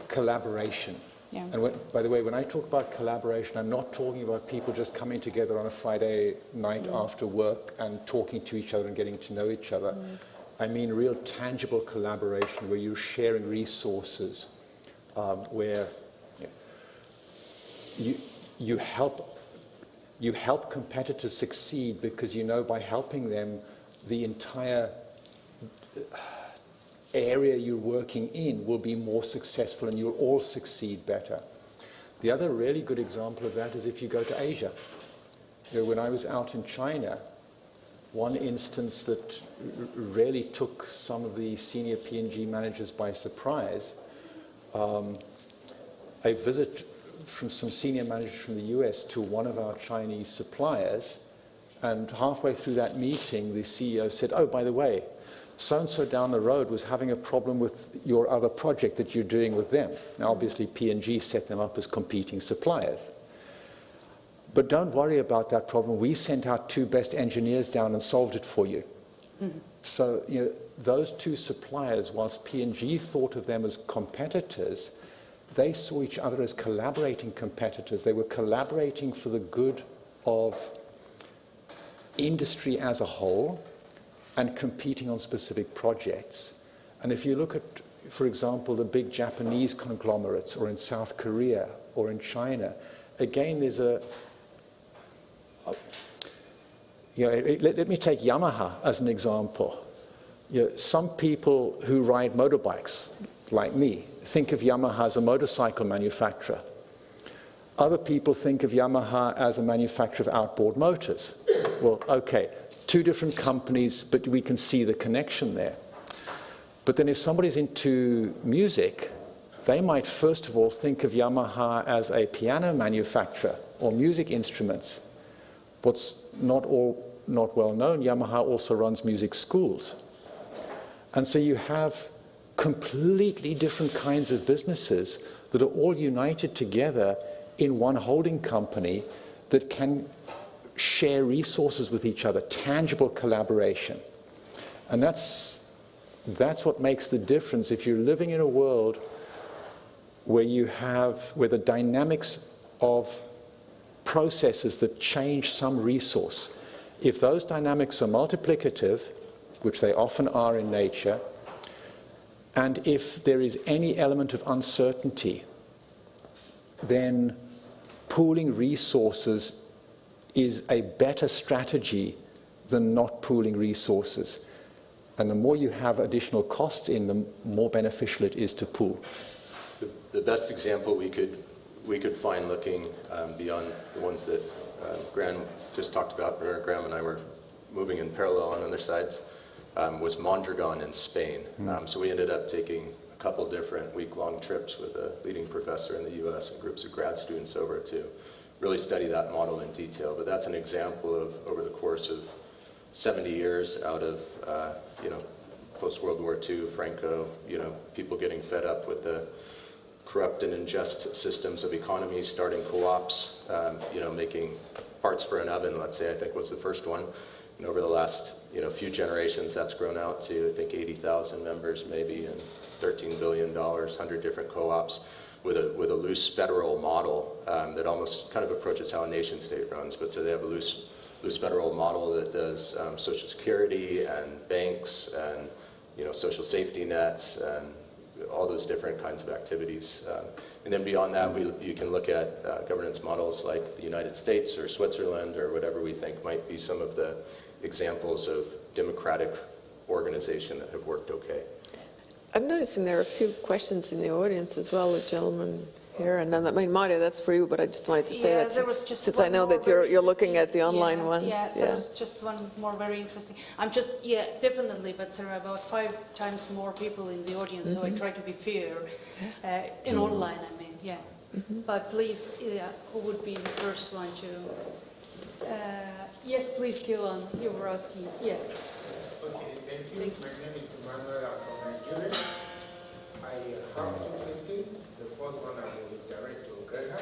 collaboration. Yeah. And by the way, when I talk about collaboration, I'm not talking about people just coming together on a Friday night after work and talking to each other and getting to know each other. I mean real tangible collaboration where you're sharing resources, where you help competitors succeed because by helping them, the entire area you're working in will be more successful and you'll all succeed better. The other really good example of that is if you go to Asia. When I was out in China, one instance that really took some of the senior P&G managers by surprise, a visit from some senior managers from the US to one of our Chinese suppliers, and halfway through that meeting the CEO said, "Oh, by the way, so-and-so down the road was having a problem with your other project that you're doing with them." Now, obviously, P&G set them up as competing suppliers. But don't worry about that problem. We sent our two best engineers down and solved it for you. So, those two suppliers, whilst P&G thought of them as competitors, they saw each other as collaborating competitors. They were collaborating for the good of industry as a whole, and competing on specific projects. And if you look at, for example, the big Japanese conglomerates, or in South Korea, or in China, again, there's let me take Yamaha as an example. Some people who ride motorbikes, like me, think of Yamaha as a motorcycle manufacturer. Other people think of Yamaha as a manufacturer of outboard motors. Well, okay, two different companies, but we can see the connection there. But then if somebody's into music, they might first of all think of Yamaha as a piano manufacturer or music instruments. What's not well known, Yamaha also runs music schools. And so you have completely different kinds of businesses that are all united together in one holding company that can share resources with each other, tangible collaboration. And that's what makes the difference. If you're living in a world where where the dynamics of processes that change some resource, if those dynamics are multiplicative, which they often are in nature, and if there is any element of uncertainty, then pooling resources is a better strategy than not pooling resources. And the more you have additional costs in, the more beneficial it is to pool. The best example we could find looking beyond the ones that Graham just talked about, Graham and I were moving in parallel on other sides, was Mondragon in Spain. So we ended up taking a couple different week-long trips with a leading professor in the US and groups of grad students over to really study that model in detail. But that's an example of, over the course of 70 years out of, post-World War II, Franco, people getting fed up with the corrupt and unjust systems of economies, starting co-ops, making parts for an oven, let's say, I think was the first one. And over the last, few generations, that's grown out to, I think, 80,000 members maybe, and $13 billion, 100 different co-ops, with a loose federal model that almost kind of approaches how a nation state runs. But so they have a loose federal model that does Social Security and banks and social safety nets and all those different kinds of activities. And then beyond that, you can look at governance models like the United States or Switzerland or whatever we think might be some of the examples of democratic organization that have worked okay. I'm noticing there are a few questions in the audience as well, a gentleman here, and I mean, Mario, that's for you, but I just wanted to say that since I know that you're looking at the online ones. Yeah, there was just one more very interesting. Definitely, but there are about 5 times more people in the audience, so I try to be fair in online, I mean, yeah. But please, who would be the first one to... yes, please go on, you were asking, yeah. Okay, thank you. My name is Emmanuel, I'm from Nigeria. I have 2 questions. The first one I will direct to Graham,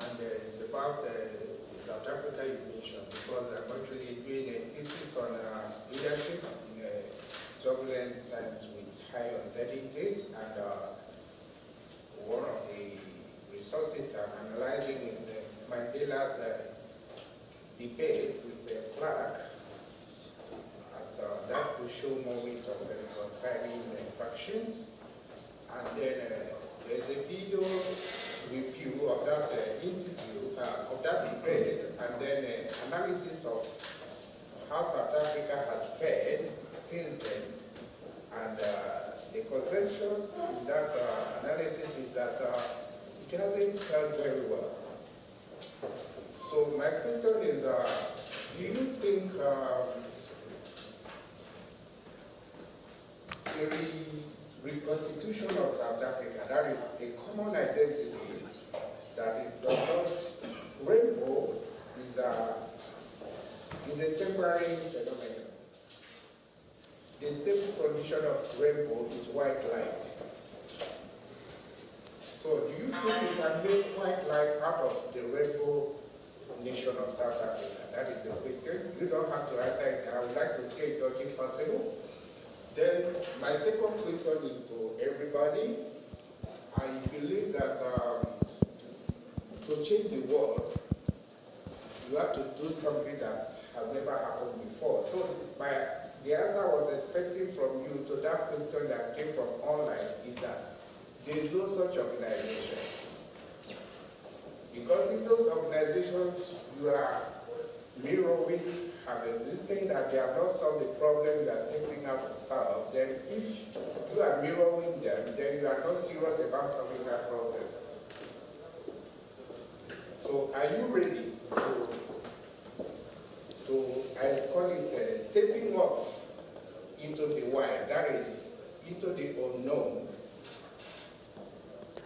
and it's about the South Africa you mentioned, because I'm actually doing a thesis on leadership in turbulent times with high uncertainties, and one of the resources I'm analyzing is Mandela's debate with Clark at that crucial moment of reconciling factions. And then there's a video review of that interview, of that debate, and then analysis of how South Africa has fared since then. And the consensus in that analysis is that it hasn't fared very well. So my question is, do you think the reconstitution of South Africa, that is a common identity, that it does not, rainbow is a temporary phenomenon. The stable condition of rainbow is white light. So do you think we can make white light out of the rainbow nation of South Africa? That is the question. You don't have to answer it. I would like to stay in touch if possible. Then my second question is to everybody. I believe that to change the world, you have to do something that has never happened before. So the answer I was expecting from you to that question that came from online is that there is no such organization. Because in those organizations you are mirroring have existed and they have not solved the problem you are seeking out to solve, then if you are mirroring them, then you are not serious about solving that problem. So are you ready to I call it stepping off into the wild, that is, into the unknown, to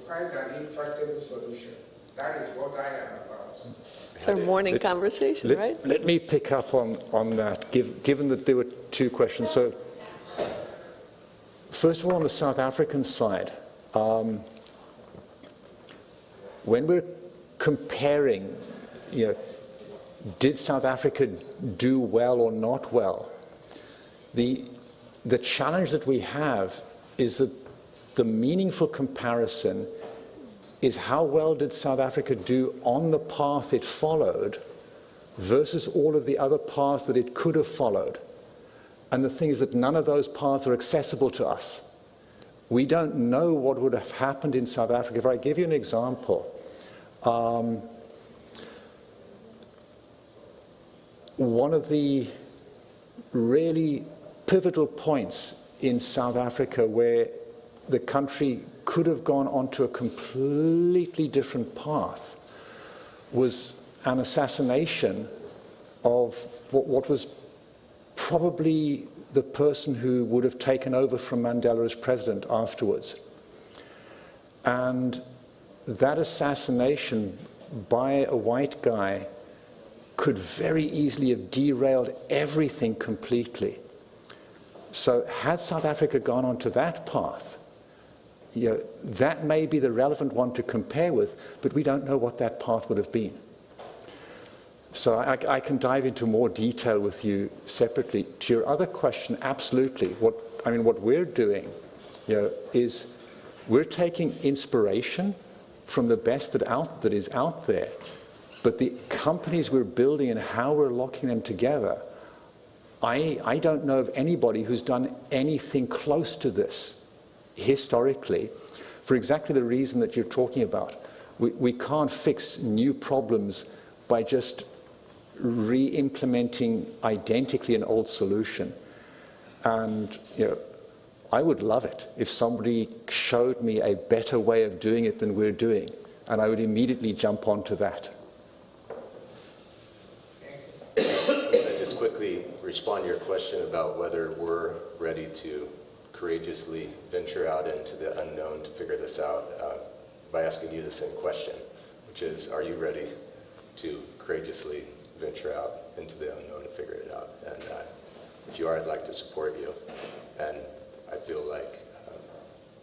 find an intractable solution? That is what I am about. It's our morning conversation, right? Let me pick up on that, given that there were two questions. So, first of all, on the South African side, when we're comparing, did South Africa do well or not well, the challenge that we have is that the meaningful comparison is how well did South Africa do on the path it followed versus all of the other paths that it could have followed. And the thing is that none of those paths are accessible to us. We don't know what would have happened in South Africa. If I give you an example, one of the really pivotal points in South Africa where the country could have gone onto a completely different path was an assassination of what was probably the person who would have taken over from Mandela as president afterwards. And that assassination by a white guy could very easily have derailed everything completely. So had South Africa gone onto that path, that may be the relevant one to compare with, but we don't know what that path would have been. So I can dive into more detail with you separately. To your other question, absolutely. What we're doing is we're taking inspiration from the best that is out there, but the companies we're building and how we're locking them together, I don't know of anybody who's done anything close to this historically, for exactly the reason that you're talking about. We can't fix new problems by just re-implementing identically an old solution. And I would love it if somebody showed me a better way of doing it than we're doing, and I would immediately jump onto that. I just quickly respond to your question about whether we're ready to courageously venture out into the unknown to figure this out by asking you the same question, which is, are you ready to courageously venture out into the unknown to figure it out? And if you are, I'd like to support you. And I feel like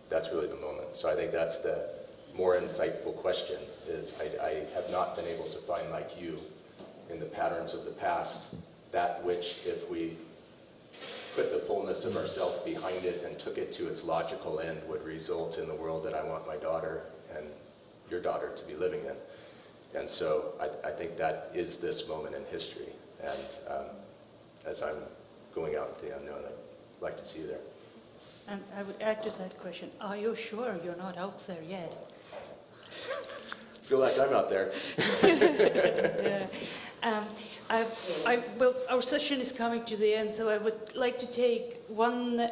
that's really the moment. So I think that's the more insightful question, is I have not been able to find, like you, in the patterns of the past, that which, if we put the fullness of ourself behind it and took it to its logical end, would result in the world that I want my daughter and your daughter to be living in. And so I think that is this moment in history. And as I'm going out into the unknown, I'd like to see you there. And I would add to that question, are you sure you're not out there yet? I feel like I'm out there. Yeah. Our session is coming to the end, so I would like to take one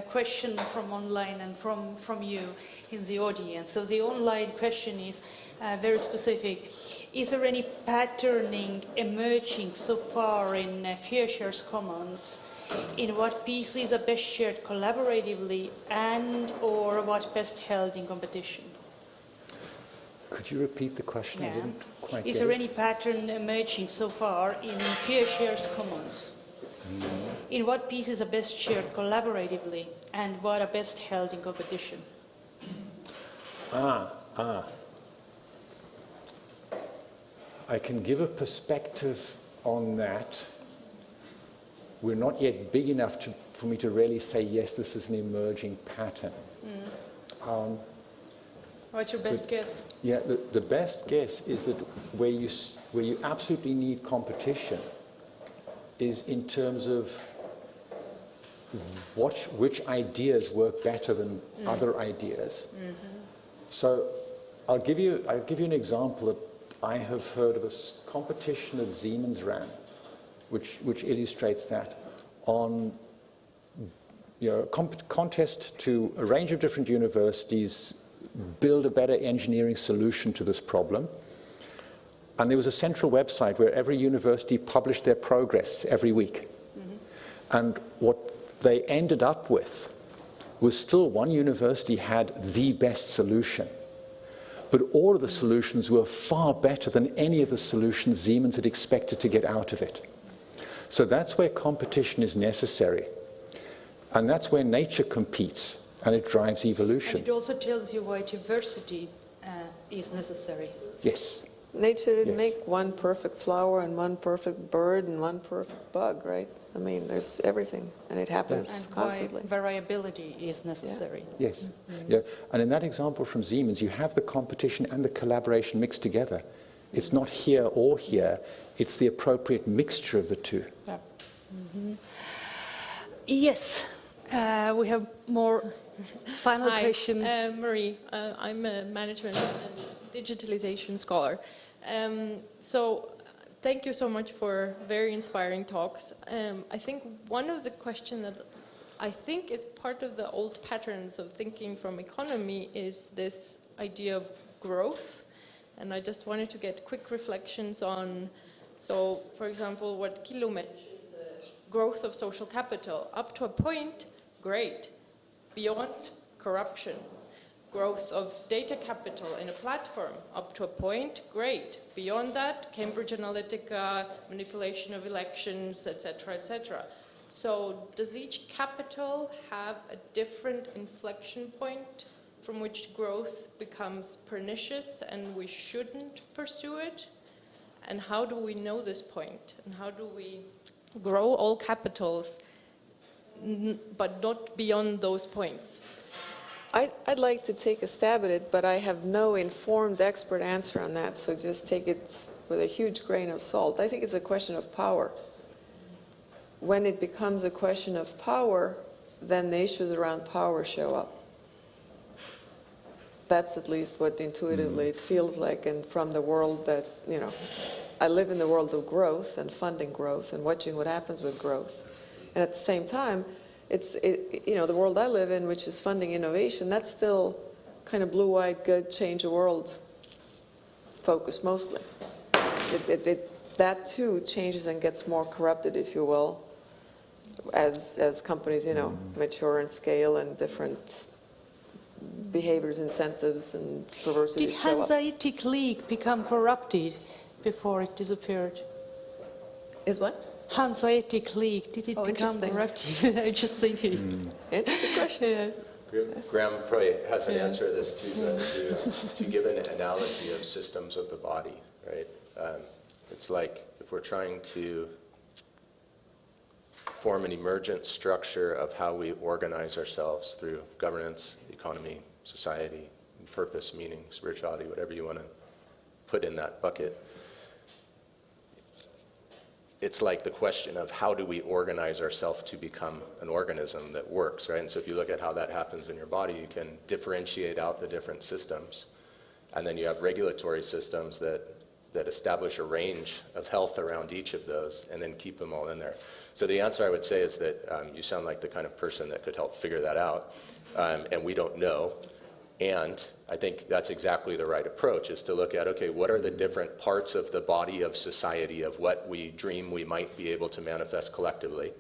question from online and from you in the audience. So the online question is very specific. Is there any patterning emerging so far in FareShare's Commons? In what pieces are best shared collaboratively and or what best held in competition? Could you repeat the question? Yeah. I didn't quite Is get there it. any pattern emerging so far in FareShare's Commons? No. In what pieces are best shared collaboratively and what are best held in competition? I can give a perspective on that. We're not yet big enough for me to really say, yes, this is an emerging pattern. What's your best guess? Yeah, the best guess is that where you absolutely need competition is in terms of which ideas work better than other ideas. So I'll give you an example that I have heard of a competition that Siemens ran, which illustrates that, on contest to a range of different universities, build a better engineering solution to this problem. And there was a central website where every university published their progress every week. And what they ended up with was still one university had the best solution. But all of the solutions were far better than any of the solutions Siemens had expected to get out of it. So that's where competition is necessary. And that's where nature competes, and it drives evolution. And it also tells you why diversity is necessary. Yes. Nature didn't Yes. make one perfect flower and one perfect bird and one perfect bug, right? I mean, there's everything, and it happens And constantly. why variability is necessary. Yes. Yeah. And in that example from Siemens, you have the competition and the collaboration mixed together. It's not here or here. It's the appropriate mixture of the two. Yeah. Yes. We have more final Hi, question. Marie. I'm a management and digitalization scholar. So thank you so much for very inspiring talks. I think one of the questions that I think is part of the old patterns of thinking from economy is this idea of growth. And I just wanted to get quick reflections on, so for example, what Kilo mentioned, the growth of social capital. Up to a point, great. Beyond, corruption. Growth of data capital in a platform, up to a point, great. Beyond that, Cambridge Analytica, manipulation of elections, etc., etc. So does each capital have a different inflection point from which growth becomes pernicious and we shouldn't pursue it? And how do we know this point? And how do we grow all capitals, but not beyond those points? I'd like to take a stab at it, but I have no informed expert answer on that, so just take it with a huge grain of salt. I think it's a question of power. When it becomes a question of power, then the issues around power show up. That's at least what intuitively it feels like, and from the world that, you know, I live in the world of growth and funding growth and watching what happens with growth. And at the same time, you know, the world I live in, which is funding innovation, that's still kind of blue-eyed, good, change the world focus mostly. That too changes and gets more corrupted, if you will, as companies, you know, mature and scale and different behaviors, incentives, and perversities Did show up. Hanseatic League become corrupted before it disappeared? Is what? Hanseatic League, did it become interesting. corrupted? I'm just thinking. Interesting question. Graham probably has an answer to this too, but to give an analogy of systems of the body, right? It's like if we're trying to form an emergent structure of how we organize ourselves through governance, economy, society, purpose, meaning, spirituality, whatever you want to put in that bucket. It's like the question of how do we organize ourselves to become an organism that works, right? And so if you look at how that happens in your body, you can differentiate out the different systems. And then you have regulatory systems that establish a range of health around each of those and then keep them all in there. So the answer I would say is that you sound like the kind of person that could help figure that out. And we don't know. And I think that's exactly the right approach, is to look at, okay, what are the different parts of the body of society of what we dream we might be able to manifest collectively?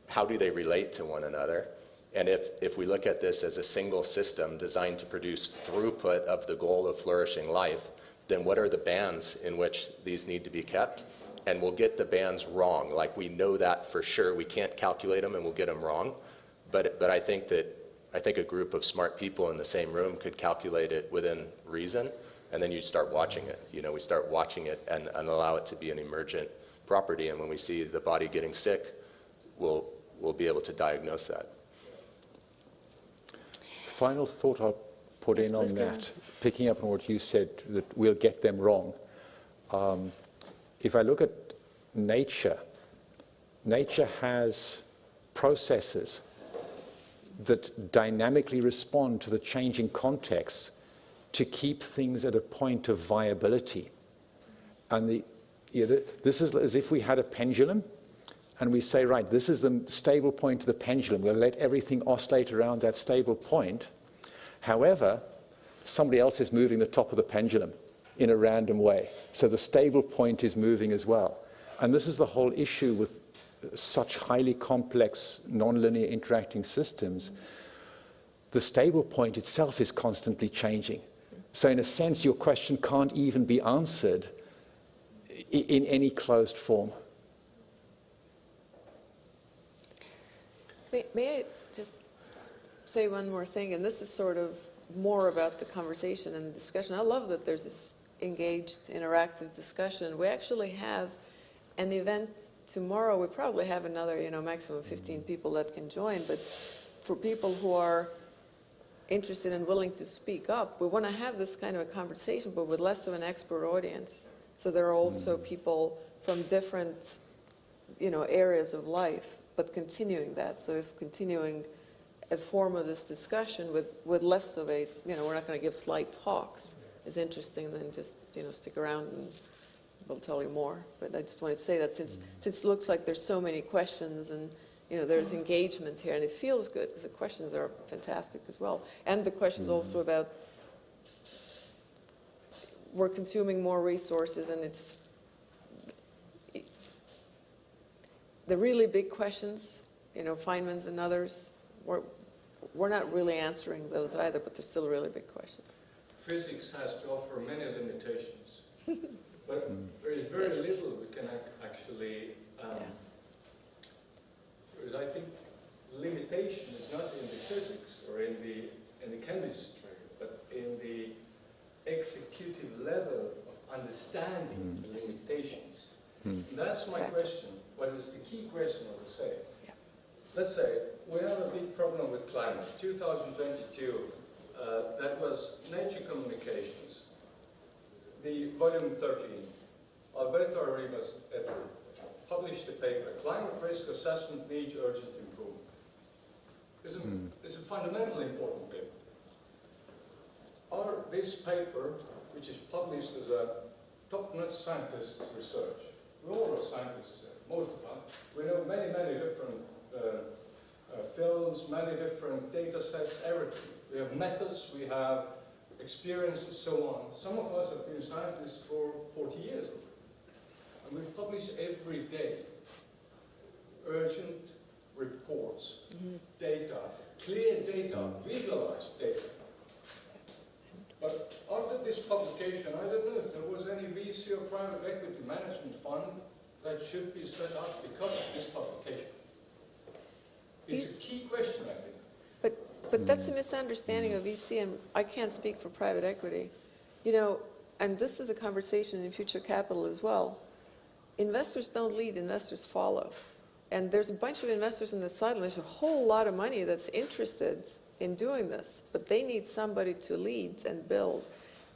How do they relate to one another? And if we look at this as a single system designed to produce throughput of the goal of flourishing life, then what are the bands in which these need to be kept? And we'll get the bands wrong. Like, we know that for sure. We can't calculate them and we'll get them wrong. But I think a group of smart people in the same room could calculate it within reason, and then you start watching it. You know, we start watching it and allow it to be an emergent property, and when we see the body getting sick, we'll be able to diagnose that. Final thought I'll put in on that, picking up on what you said, that we'll get them wrong. If I look at nature, nature has processes that dynamically respond to the changing context to keep things at a point of viability. And this is as if we had a pendulum, and we say, right, this is the stable point of the pendulum. We'll let everything oscillate around that stable point. However, somebody else is moving the top of the pendulum, in a random way. So the stable point is moving as well. And this is the whole issue with such highly complex, nonlinear interacting systems. The stable point itself is constantly changing. So in a sense, your question can't even be answered in any closed form. May I just say one more thing? And this is sort of more about the conversation and the discussion. I love that there's this engaged, interactive discussion. We actually have an event tomorrow. We probably have another, maximum 15 people that can join. But for people who are interested and willing to speak up, we want to have this kind of a conversation, but with less of an expert audience. So there are also people from different, areas of life, but continuing that. So if continuing a form of this discussion with less of a, we're not going to give slide talks, is interesting, then just, stick around and we'll tell you more. But I just wanted to say that since it looks like there's so many questions and, there's engagement here, and it feels good because the questions are fantastic as well. And the questions also about we're consuming more resources, and it's the really big questions, Feynman's and others, we're not really answering those either, but they're still really big questions. Physics has to offer many limitations, but there is very little we can actually, because I think limitation is not in the physics or in the chemistry, but in the executive level of understanding the limitations. And that's my question. What is the key question, I would say? Let's say we have a big problem with climate. 2022, that was Nature Communications, the volume 13. Alberto Arribas et al. Published a paper, Climate Risk Assessment Needs Urgent Improvement. It's a fundamentally important paper. This paper, which is published as a top-notch scientist's research, we all are scientists, most of us. We know many, many different fields, many different data sets, everything. We have methods, we have experience, and so on. Some of us have been scientists for 40 years already. And we publish every day urgent reports, data, clear data, visualized data. But after this publication, I don't know if there was any VC or private equity management fund that should be set up because of this publication. It's a key question, I think. But that's a misunderstanding of VC, and I can't speak for private equity. And this is a conversation in Future Capital as well. Investors don't lead, investors follow. And there's a bunch of investors on the sideline. There's a whole lot of money that's interested in doing this, but they need somebody to lead and build.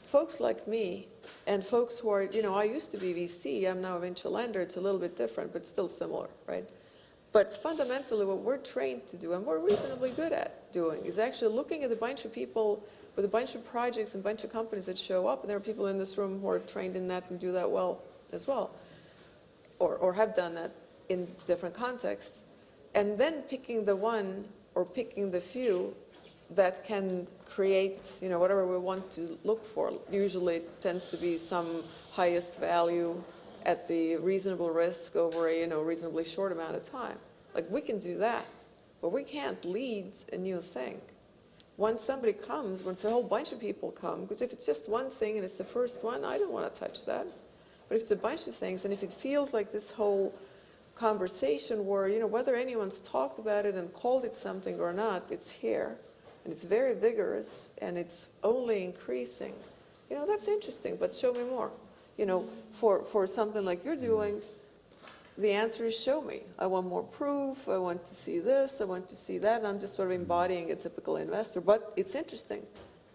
Folks like me and folks who are, I used to be VC, I'm now a venture lender. It's a little bit different, but still similar, right? But fundamentally, what we're trained to do, and we're reasonably good at doing, is actually looking at a bunch of people with a bunch of projects and a bunch of companies that show up, and there are people in this room who are trained in that and do that well as well, or have done that in different contexts, and then picking the one or picking the few that can create, whatever we want to look for. Usually it tends to be some highest value at the reasonable risk over a, reasonably short amount of time. Like, we can do that, but we can't lead a new thing. Once somebody comes, once a whole bunch of people come, because if it's just one thing and it's the first one, I don't want to touch that. But if it's a bunch of things, and if it feels like this whole conversation where, whether anyone's talked about it and called it something or not, it's here. And it's very vigorous, and it's only increasing. That's interesting, but show me more. For something like you're doing, the answer is show me. I want more proof. I want to see this. I want to see that. And I'm just sort of embodying a typical investor. But it's interesting.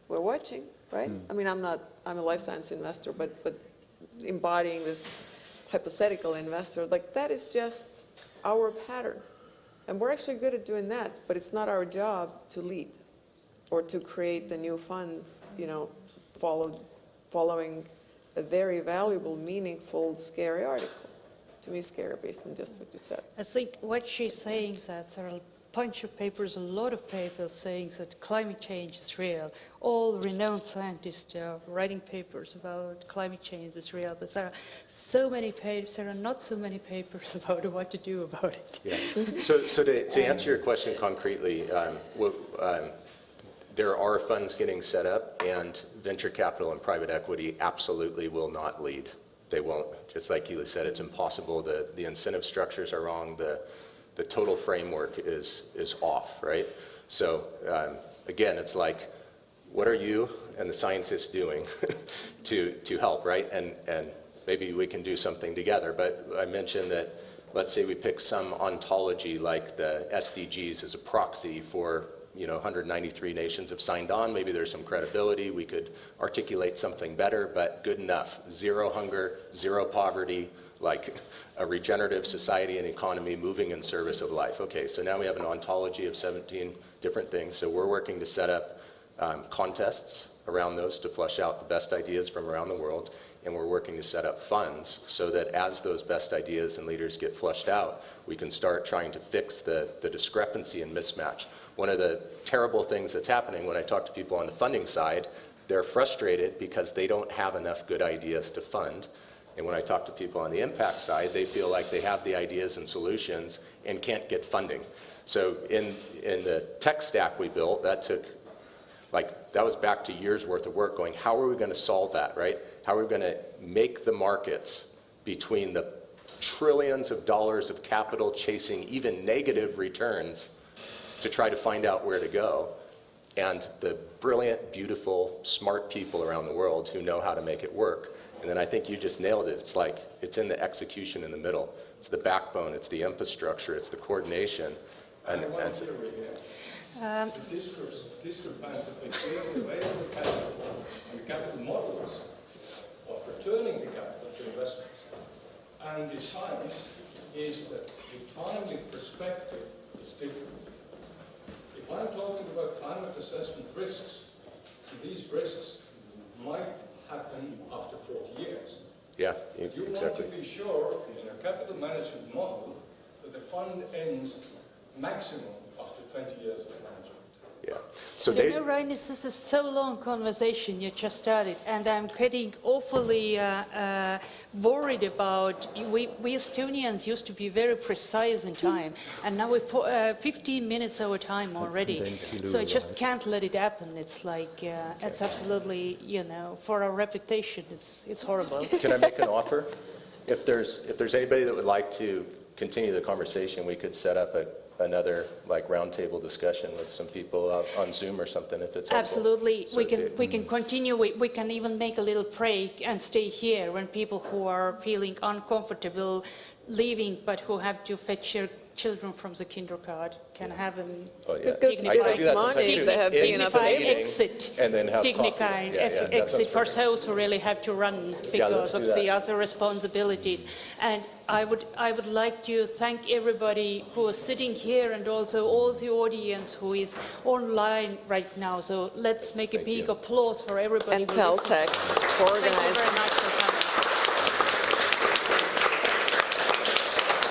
We're watching, right? I mean, I'm a life science investor, but embodying this hypothetical investor, like, that is just our pattern. And we're actually good at doing that, but it's not our job to lead or to create the new funds, following a very valuable, meaningful, scary article. To me, scary based on just what you said. I think what she's saying is that there are bunch of papers, a lot of papers saying that climate change is real. All renowned scientists are writing papers about climate change is real, but there are so many papers, there are not so many papers about what to do about it. Yeah. So to answer your question concretely, there are funds getting set up, and venture capital and private equity absolutely will not lead. They won't. Just like Keely said, it's impossible. The incentive structures are wrong. The total framework is off, right? So again, it's like, what are you and the scientists doing to help, right? And maybe we can do something together. But I mentioned that, let's say we pick some ontology like the SDGs as a proxy for 193 nations have signed on. Maybe there's some credibility. We could articulate something better, but good enough. Zero hunger, zero poverty, like a regenerative society and economy moving in service of life. Okay, so now we have an ontology of 17 different things. So we're working to set up contests around those to flush out the best ideas from around the world. And we're working to set up funds so that as those best ideas and leaders get flushed out, we can start trying to fix the discrepancy and mismatch. One of the terrible things that's happening when I talk to people on the funding side, they're frustrated because they don't have enough good ideas to fund. And when I talk to people on the impact side, they feel like they have the ideas and solutions and can't get funding. So in the tech stack we built, that was back to years worth of work going, how are we going to solve that, right? How are we going to make the markets between the trillions of dollars of capital chasing even negative returns to try to find out where to go, and the brilliant, beautiful, smart people around the world who know how to make it work. And then I think you just nailed it. It's like, it's in the execution in the middle. It's the backbone, it's the infrastructure, it's the coordination. And the discrepancy between the available capital and the capital models of returning the capital to investors and the science is that the timing perspective is different. If I'm talking about climate assessment risks, these risks might happen after 40 years. Yeah, you exactly. want to be sure in a capital management model that the fund ends maximum after 20 years of management. Yeah. So they, Ryan, this is a so long conversation you just started, and I'm getting awfully worried about, we Estonians used to be very precise in time, and now we're 15 minutes over time already. So I just can't let it happen. It's like, it's absolutely, for our reputation, it's horrible. Can I make an offer? If there's anybody that would like to continue the conversation, we could set up another roundtable discussion with some people on Zoom or something if it's absolutely helpful. we can continue. We can even make a little break and stay here when people who are feeling uncomfortable leaving but who have to fetch their children from the kindergarten can have a dignified exit, and then have dignified exit for those who really have to run because of the other responsibilities. And I would like to thank everybody who is sitting here and also all the audience who is online right now. So let's make a big applause for everybody. And Teltech for organizing. Thank you very much for coming.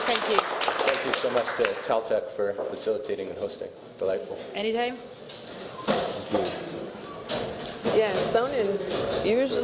Thank you. Thank you so much to Teltech for facilitating and hosting. It's delightful. Anytime. Yeah, Estonians usually